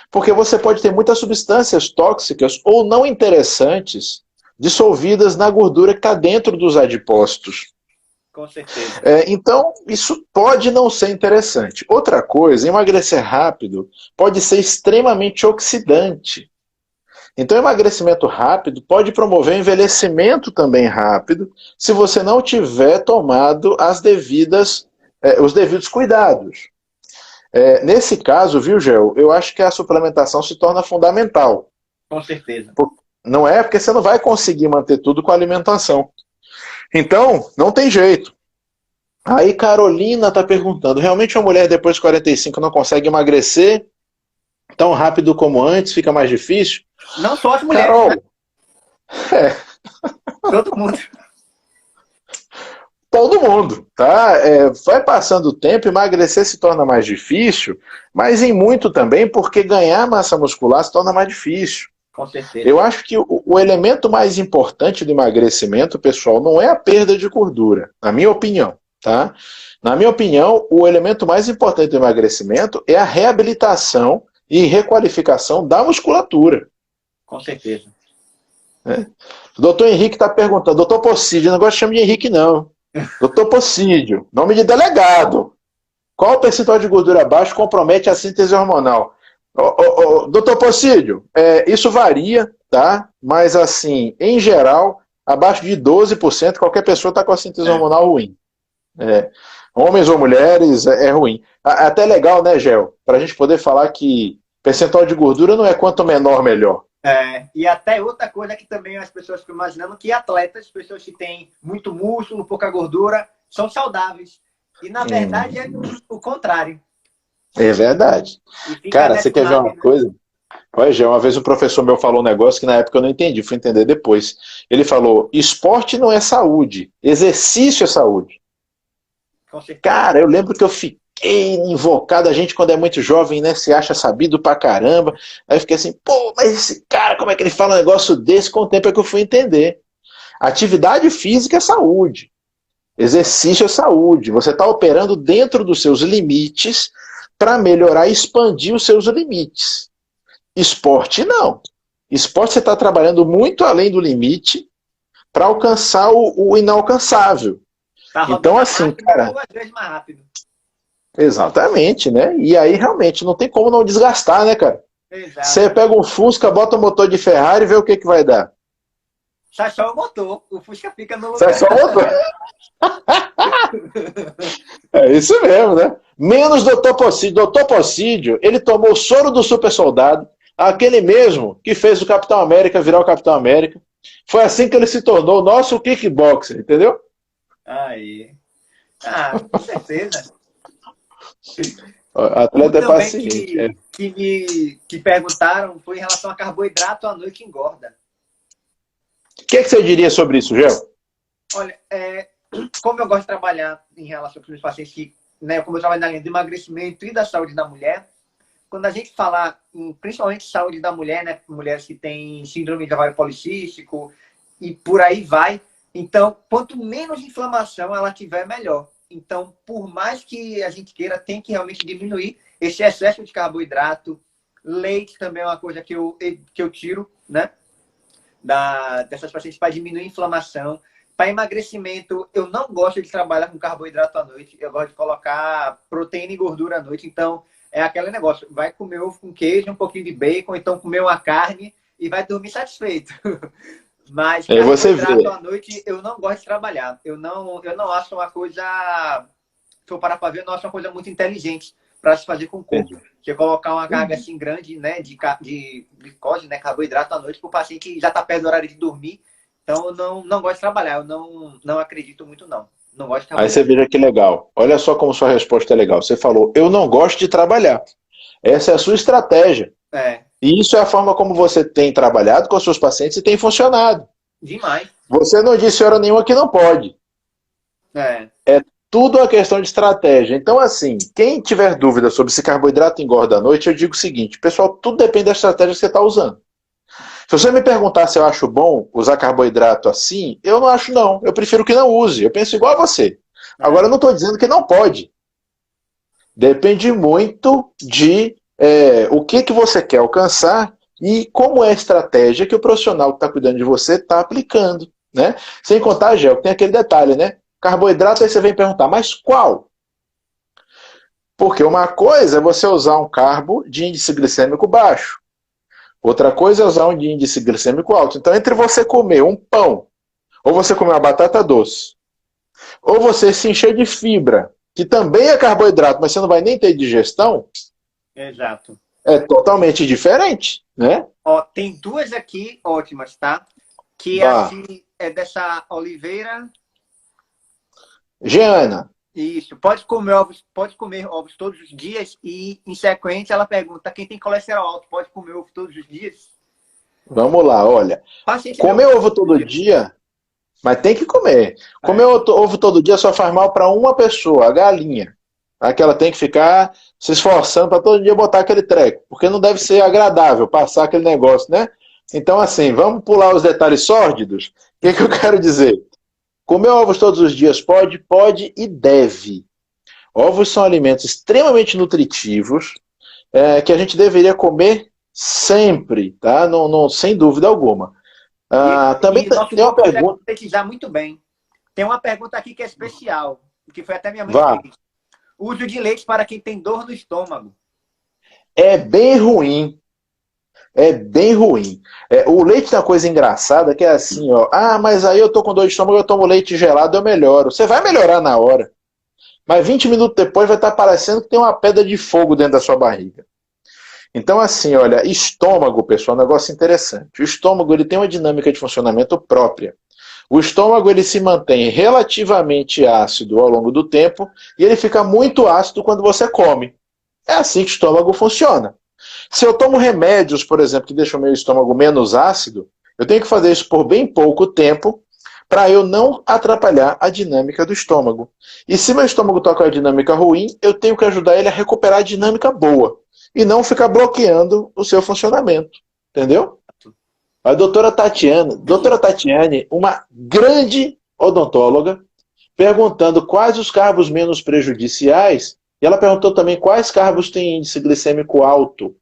porque você pode ter muitas substâncias tóxicas ou não interessantes dissolvidas na gordura que está dentro dos adipócitos. com certeza. Então, isso pode não ser interessante. Outra coisa, emagrecer rápido pode ser extremamente oxidante. Então, emagrecimento rápido pode promover envelhecimento também rápido, se você não tiver tomado os devidos cuidados. Nesse caso, viu, Gel, eu acho que a suplementação se torna fundamental. Com certeza. Não é porque você não vai conseguir manter tudo com a alimentação. Então, não tem jeito. Aí Carolina está perguntando, realmente uma mulher depois de 45 não consegue emagrecer tão rápido como antes, fica mais difícil? Não só as mulheres, Carol, né? Todo mundo. todo mundo, tá? Vai passando o tempo, emagrecer se torna mais difícil, mas em muito também porque ganhar massa muscular se torna mais difícil. Com certeza. Eu acho que o elemento mais importante do emagrecimento, pessoal, não é a perda de gordura, na minha opinião, tá? Na minha opinião, o elemento mais importante do emagrecimento é a reabilitação e requalificação da musculatura. Com certeza. O doutor Henrique está perguntando, doutor Possídio, eu não gosto de chamar de Henrique, não. Doutor Possídio, nome de delegado. Qual o percentual de gordura baixo compromete a síntese hormonal? Doutor Possídio, isso varia, tá? Mas assim, em geral, abaixo de 12%, qualquer pessoa está com a síntese hormonal ruim. Homens ou mulheres, é ruim. Até legal, né, Gel? Para a gente poder falar que percentual de gordura não é quanto menor, melhor. E até outra coisa que também as pessoas ficam imaginando, que atletas, pessoas que têm muito músculo, pouca gordura, são saudáveis. E na verdade é o contrário. É verdade. Cara, você quer ver uma coisa? Olha, Gel, uma vez um professor meu falou um negócio que na época eu não entendi, fui entender depois. Ele falou, esporte não é saúde, exercício é saúde. Com certeza. Cara, eu lembro que eu fiquei invocado, a gente quando é muito jovem, né, se acha sabido pra caramba. Aí eu fiquei assim, pô, mas esse cara, como é que ele fala um negócio desse? Com o tempo é que eu fui entender. Atividade física é saúde. Exercício é saúde. Você está operando dentro dos seus limites para melhorar e expandir os seus limites. Esporte, não. Esporte você está trabalhando muito além do limite para alcançar o inalcançável. Tá então, assim, cara... 2 vezes mais rápido. Exatamente, né? E aí, realmente, não tem como não desgastar, né, cara? Exato. Você pega um Fusca, bota o motor de Ferrari e vê o que vai dar. Sai só o motor. O Fusca fica no Sai lugar. só o motor. É isso mesmo, né? Menos Dr. Possídio. Dr. Possídio, ele tomou o soro do super soldado, aquele mesmo que fez o Capitão América virar o Capitão América. Foi assim que ele se tornou o nosso kickboxer, entendeu? Aí. Com certeza. Atleta é paciente. Que perguntaram foi em relação a carboidrato à noite engorda. O que você diria sobre isso, Gel? Olha, como eu gosto de trabalhar em relação com os pacientes que, né, como eu trabalho na linha do emagrecimento e da saúde da mulher, quando a gente falar principalmente saúde da mulher, né, mulheres que têm síndrome de ovário policístico e por aí vai, então, quanto menos inflamação ela tiver, melhor. Então, por mais que a gente queira, tem que realmente diminuir esse excesso de carboidrato. Leite também é uma coisa que eu tiro, né? Dessas pacientes para diminuir a inflamação. Para emagrecimento, eu não gosto de trabalhar com carboidrato à noite. Eu gosto de colocar proteína e gordura à noite. Então, é aquele negócio. Vai comer ovo com queijo, um pouquinho de bacon, então comer uma carne e vai dormir satisfeito. Mas carboidrato à noite eu não gosto de trabalhar. Eu não acho uma coisa se eu parar para ver, eu não acho uma coisa muito inteligente para se fazer com o corpo. Você colocar uma carga assim grande, né, de glicose, né, carboidrato à noite, para o paciente já está perto do horário de dormir. Então, eu não gosto de trabalhar, eu não acredito muito, não. Não gosto de Aí trabalhar. você veja que legal. Olha só como sua resposta é legal. Você falou, eu não gosto de trabalhar. Essa é a sua estratégia. É, E isso é a forma como você tem trabalhado com os seus pacientes e tem funcionado. demais. Você não disse hora nenhuma que não pode. É, É tudo uma questão de estratégia. Então, assim, quem tiver dúvida sobre se carboidrato engorda à noite, eu digo o seguinte, pessoal, tudo depende da estratégia que você está usando. Se você me perguntar se eu acho bom usar carboidrato assim, eu não acho não. Eu prefiro que não use. Eu penso igual a você. Agora, eu não estou dizendo que não pode. Depende muito de o que você quer alcançar e como é a estratégia que o profissional que está cuidando de você está aplicando. Né? Sem contar, Gel, tem aquele detalhe, né? Carboidrato, aí você vem perguntar, mas qual? Porque uma coisa é você usar um carbo de índice glicêmico baixo. Outra coisa é usar um de índice glicêmico alto. Então, entre você comer um pão, ou você comer uma batata doce, ou você se encher de fibra, que também é carboidrato, mas você não vai nem ter digestão, exato. é totalmente diferente, né? Ó, tem duas aqui ótimas, tá? Que é assim, é dessa Oliveira. Jeana. Isso, pode comer ovos todos os dias e, em sequência, ela pergunta, quem tem colesterol alto pode comer ovo todos os dias? Vamos lá, olha. Comer ovo todo dia, mas tem que comer. Comer ovo todo dia só faz mal para uma pessoa, a galinha. Que ela tem que ficar se esforçando para todo dia botar aquele treco, porque não deve ser agradável passar aquele negócio, né? Então, assim, vamos pular os detalhes sórdidos. O que eu quero dizer? Comer ovos todos os dias pode? Pode e deve. Ovos são alimentos extremamente nutritivos que a gente deveria comer sempre, tá? Não, sem dúvida alguma. Também tem uma pergunta. Pesquisar muito bem. Tem uma pergunta aqui que é especial, que foi até minha mãe que fez. Uso de leite para quem tem dor no estômago. É bem ruim. É bem ruim. O leite tem uma coisa engraçada que é assim, ó. Mas aí eu tô com dor de estômago, eu tomo leite gelado, eu melhoro. Você vai melhorar na hora. Mas 20 minutos depois vai estar parecendo que tem uma pedra de fogo dentro da sua barriga. Então, assim, olha, estômago, pessoal, é um negócio interessante. O estômago, ele tem uma dinâmica de funcionamento própria. O estômago, ele se mantém relativamente ácido ao longo do tempo e ele fica muito ácido quando você come. É assim que o estômago funciona. Se eu tomo remédios, por exemplo, que deixam o meu estômago menos ácido, eu tenho que fazer isso por bem pouco tempo para eu não atrapalhar a dinâmica do estômago. E se meu estômago está com a dinâmica ruim, eu tenho que ajudar ele a recuperar a dinâmica boa e não ficar bloqueando o seu funcionamento. Entendeu? A doutora Tatiane, uma grande odontóloga, perguntando quais os carbos menos prejudiciais, e ela perguntou também quais carbos têm índice glicêmico alto.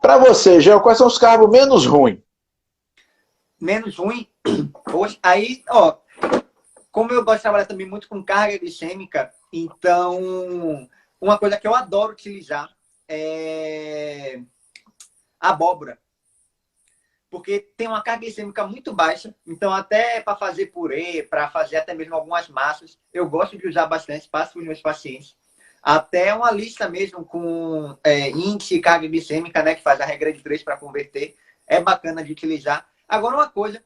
Para você, Gel, quais são os carbos menos ruins? Menos ruim? Aí, ó, como eu gosto de trabalhar também muito com carga glicêmica, então, uma coisa que eu adoro utilizar é abóbora. Porque tem uma carga glicêmica muito baixa, então até para fazer purê, para fazer até mesmo algumas massas, eu gosto de usar bastante, passo para os meus pacientes. Até uma lista mesmo com índice e carga glicêmica, né, que faz a regra de 3 para converter, é bacana de utilizar. Agora, uma coisa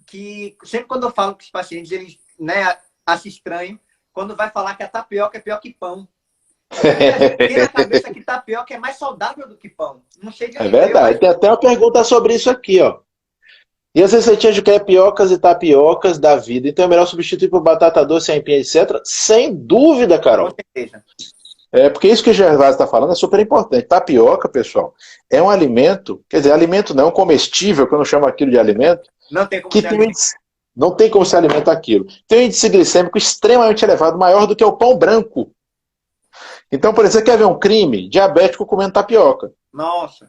que sempre quando eu falo com os pacientes, eles se estranham, quando vai falar que a tapioca é pior que pão. Tem na cabeça que tapioca é mais saudável do que pão. Não sei de onde É verdade. Tem até uma pergunta sobre isso aqui, ó. E as receitinhas de crepiocas e tapiocas da vida, então é melhor substituir por batata doce, aipim, etc? Sem dúvida, Carol. Com certeza. Porque isso que o Gervásio está falando é super importante. Tapioca, pessoal, é um alimento, quer dizer, alimento não, é um comestível, que eu não chamo aquilo de alimento, não tem como que não tem como se alimentar aquilo. Tem um índice glicêmico extremamente elevado, maior do que o pão branco. Então, por exemplo, você quer ver um crime? Diabético comendo tapioca. Nossa,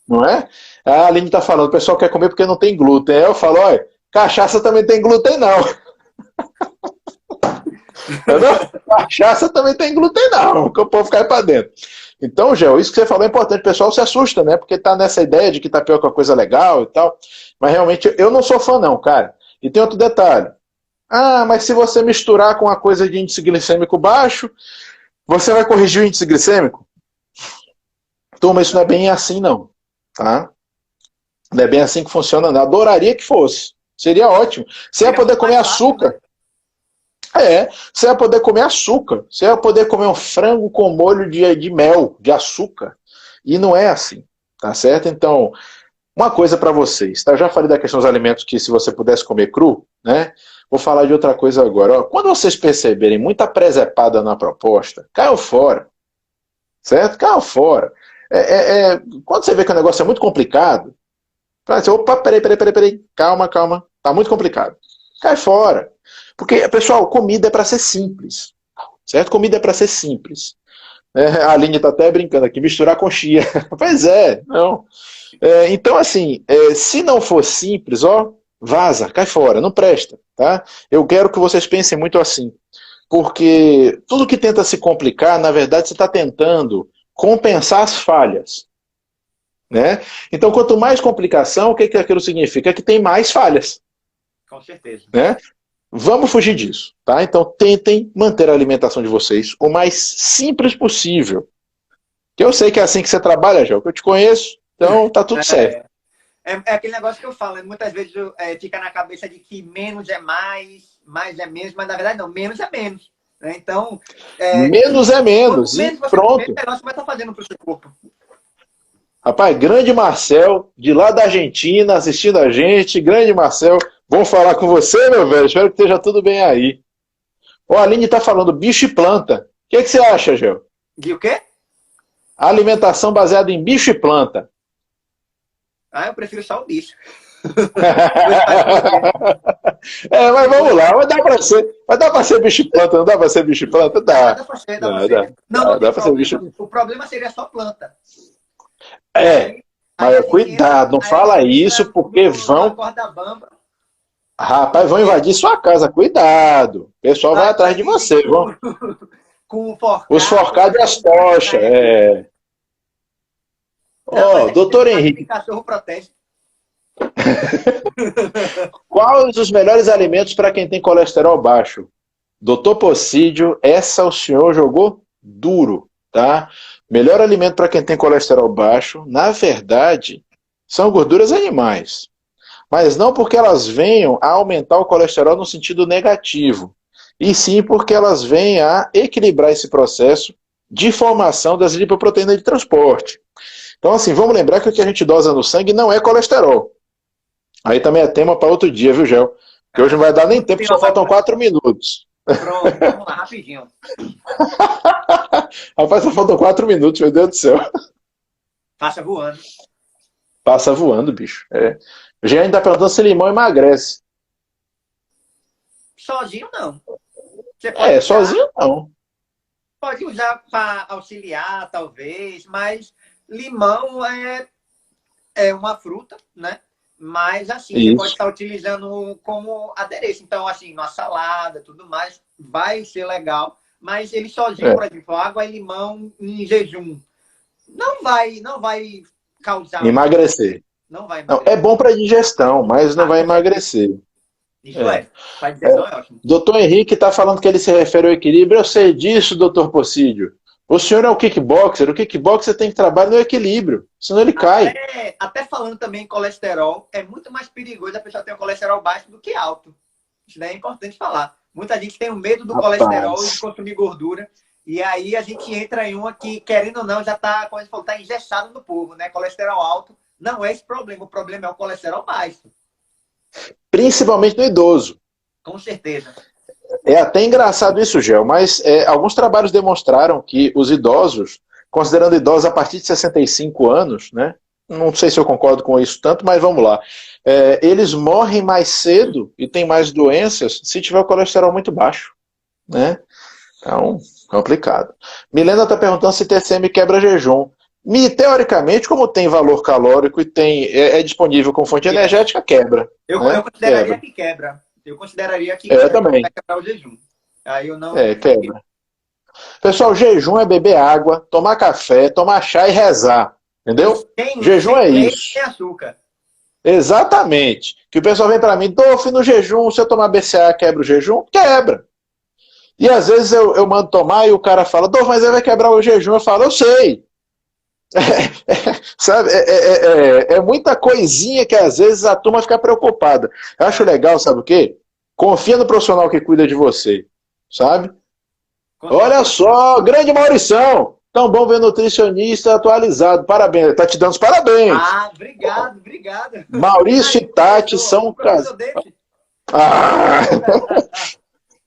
Não é? A Aline está falando, o pessoal quer comer porque não tem glúten. Aí eu falo, olha, cachaça também tem glúten não. Cachaça também tem glúten não, que o povo cai para dentro. Então, Gel, isso que você falou é importante. O pessoal se assusta, né? Porque tá nessa ideia de que tapioca é uma coisa legal e tal. Mas realmente, eu não sou fã não, cara. E tem outro detalhe. Ah, mas se você misturar com uma coisa de índice glicêmico baixo, você vai corrigir o índice glicêmico? Turma, isso não é bem assim, não. Tá? Não é bem assim que funciona, não. Adoraria que fosse. Seria ótimo. Você ia poder comer açúcar. Você ia poder comer açúcar. Você ia poder comer um frango com molho de mel, de açúcar. E não é assim. Tá certo? Então, uma coisa para vocês. Tá? Eu já falei da questão dos alimentos que se você pudesse comer cru, né? Vou falar de outra coisa agora. Ó, quando vocês perceberem muita presepada na proposta, caiam fora. Certo? Caiam fora. Quando você vê que o negócio é muito complicado, fala assim, opa, peraí, calma, tá muito complicado. Cai fora. Porque, pessoal, comida é para ser simples. Certo? Comida é para ser simples. A Aline tá até brincando aqui, misturar com chia. Pois é, não. Então, assim, se não for simples, ó, vaza, cai fora, não presta, tá? Eu quero que vocês pensem muito assim, porque tudo que tenta se complicar, na verdade, você está tentando compensar as falhas, né? Então, quanto mais complicação, o que aquilo significa? Que tem mais falhas. Com certeza. Né? Vamos fugir disso, tá? Então, tentem manter a alimentação de vocês o mais simples possível. Que eu sei que é assim que você trabalha, João, que eu te conheço, então tá tudo certo. É aquele negócio que eu falo, muitas vezes fica na cabeça de que menos é mais é menos, mas na verdade não, menos é menos. Né? Então, menos é menos, e pronto. Comer, melhor você vai estar fazendo para o seu corpo. Rapaz, grande Marcel, de lá da Argentina, assistindo a gente. Grande Marcel, bom falar com você, meu velho. Espero que esteja tudo bem aí. Ó, a Aline tá falando bicho e planta. O que você acha, Gel? De o quê? Alimentação baseada em bicho e planta. Ah, eu prefiro só o bicho. Mas vamos lá, vai dar pra ser bicho e planta, não dá pra ser bicho e planta? Dá. Dá pra ser. Não dá pra ser bicho. O problema seria só planta. Mas cuidado, não fala isso, porque vão... Rapaz, vão invadir sua casa, cuidado. O pessoal vai atrás de você, vão. Com forcado, os forcados e as tochas, doutor Henrique. Cachorro protege. Quais os melhores alimentos para quem tem colesterol baixo? Doutor Pocídio, essa o senhor jogou duro, tá? Melhor alimento para quem tem colesterol baixo, na verdade, são gorduras animais. Mas não porque elas venham a aumentar o colesterol no sentido negativo, e sim porque elas vêm a equilibrar esse processo de formação das lipoproteínas de transporte. Então, assim, vamos lembrar que o que a gente dosa no sangue não é colesterol. Aí também é tema para outro dia, viu, Gel? Porque hoje não vai dar nem tempo, só faltam 4 minutos. Pronto, vamos lá, rapidinho. Rapaz, só faltam 4 minutos, meu Deus do céu. Passa voando. Passa voando, bicho. O Jean ainda perguntando se limão emagrece. Sozinho, não. Você pode usar, sozinho não. Pode usar para auxiliar, talvez, mas limão é uma fruta, né? Mas, assim, você pode estar utilizando como adereço. Então, assim, numa salada, tudo mais, vai ser legal. Mas ele sozinho, por exemplo, água e limão em jejum, não vai causar... Emagrecer. Não vai emagrecer. Não, é bom para digestão, mas não vai emagrecer. Isso para digestão é ótimo. Doutor Henrique está falando que ele se refere ao equilíbrio. Eu sei disso, doutor Pocídio. O senhor é o kickboxer. O kickboxer tem que trabalhar no equilíbrio, senão ele cai. Até falando também em colesterol, é muito mais perigoso a pessoa ter um colesterol baixo do que alto. Isso daí é importante falar. Muita gente tem o medo do colesterol e de consumir gordura. E aí a gente entra em uma que, querendo ou não, já está, como a gente falou, está engessado no povo, né? Colesterol alto não é esse problema. O problema é o colesterol baixo. Principalmente no idoso. Com certeza. É até engraçado isso, Gel, mas alguns trabalhos demonstraram que os idosos, considerando idosos a partir de 65 anos, né? Não sei se eu concordo com isso tanto, mas vamos lá. Eles morrem mais cedo e têm mais doenças se tiver o colesterol muito baixo, né? Então, complicado. Milena está perguntando se TCM quebra jejum. Teoricamente, como tem valor calórico e é disponível como fonte energética, quebra. Eu consideraria que quebra. Eu consideraria que também. Vai quebrar o jejum. Aí eu não... quebra. Pessoal, jejum é beber água, tomar café, tomar chá e rezar. Entendeu? Jejum é isso. Sem açúcar. Exatamente. Que o pessoal vem para mim, Dolph, no jejum, se eu tomar BCA, quebra o jejum? Quebra. E às vezes eu mando tomar e o cara fala, Dolph, mas ele vai quebrar o jejum. Eu falo, eu sei. Sabe? É muita coisinha que às vezes a turma fica preocupada. Eu acho legal, sabe o quê? Confia no profissional que cuida de você, sabe? Olha só, grande Maurição! Tão bom ver nutricionista atualizado. Parabéns, tá te dando os parabéns. Ah, obrigado, obrigado. Maurício e Tati são casais.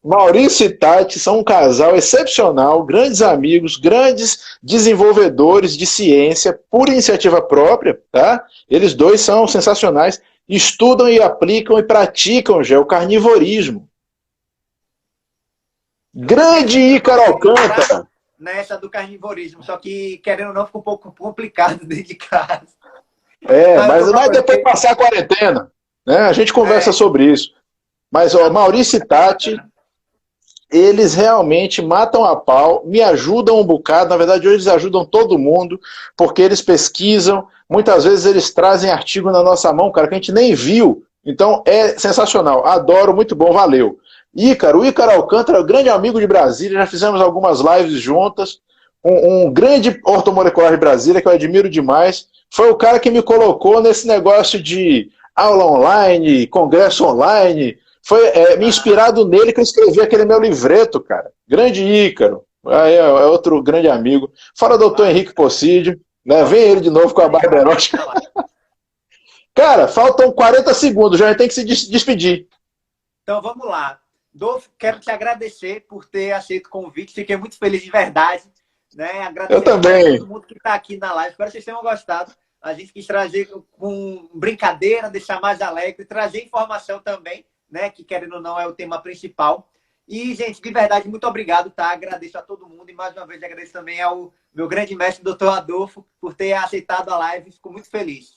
Maurício e Tati são um casal excepcional, grandes amigos, grandes desenvolvedores de ciência por iniciativa própria, tá? Eles dois são sensacionais, estudam e aplicam e praticam já o carnivorismo. Grande Ícaro Alcântara. Nessa do carnivorismo, só que, querendo ou não, fica um pouco complicado dentro de casa. Mas depois de passar a quarentena, né, a gente conversa sobre isso. Mas, ó, Maurício e Tati, eles realmente matam a pau, me ajudam um bocado, na verdade hoje eles ajudam todo mundo, porque eles pesquisam, muitas vezes eles trazem artigo na nossa mão, cara, que a gente nem viu, então é sensacional, adoro, muito bom, valeu. O Ícaro Alcântara, grande amigo de Brasília, já fizemos algumas lives juntas, um grande ortomolecular de Brasília, que eu admiro demais, foi o cara que me colocou nesse negócio de aula online, congresso online. Foi me inspirado nele que eu escrevi aquele meu livreto, cara. Grande Ícaro, é outro grande amigo. Fala doutor Henrique Possidio, né? Vem ele de novo com a barba erótica. Cara, faltam 40 segundos, já tem que se despedir. Então vamos lá. Dolph, quero te agradecer por ter aceito o convite, fiquei muito feliz de verdade. Né? Agradecer eu também. a todo mundo que está aqui na live, espero que vocês tenham gostado. A gente quis trazer com brincadeira, deixar mais alegre, trazer informação também, né, que querendo ou não é o tema principal. E, gente, de verdade, muito obrigado, tá? Agradeço a todo mundo e, mais uma vez, agradeço também ao meu grande mestre, doutor Adolfo, por ter aceitado a live. Fico muito feliz.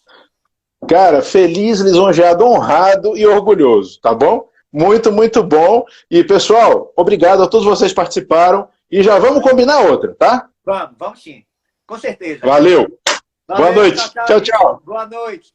Cara, feliz, lisonjeado, honrado e orgulhoso, tá bom? Muito, muito bom. E, pessoal, obrigado a todos vocês que participaram e já vamos combinar outra, tá? Vamos sim. Com certeza. Valeu. Boa noite. Tchau, tchau. Boa noite.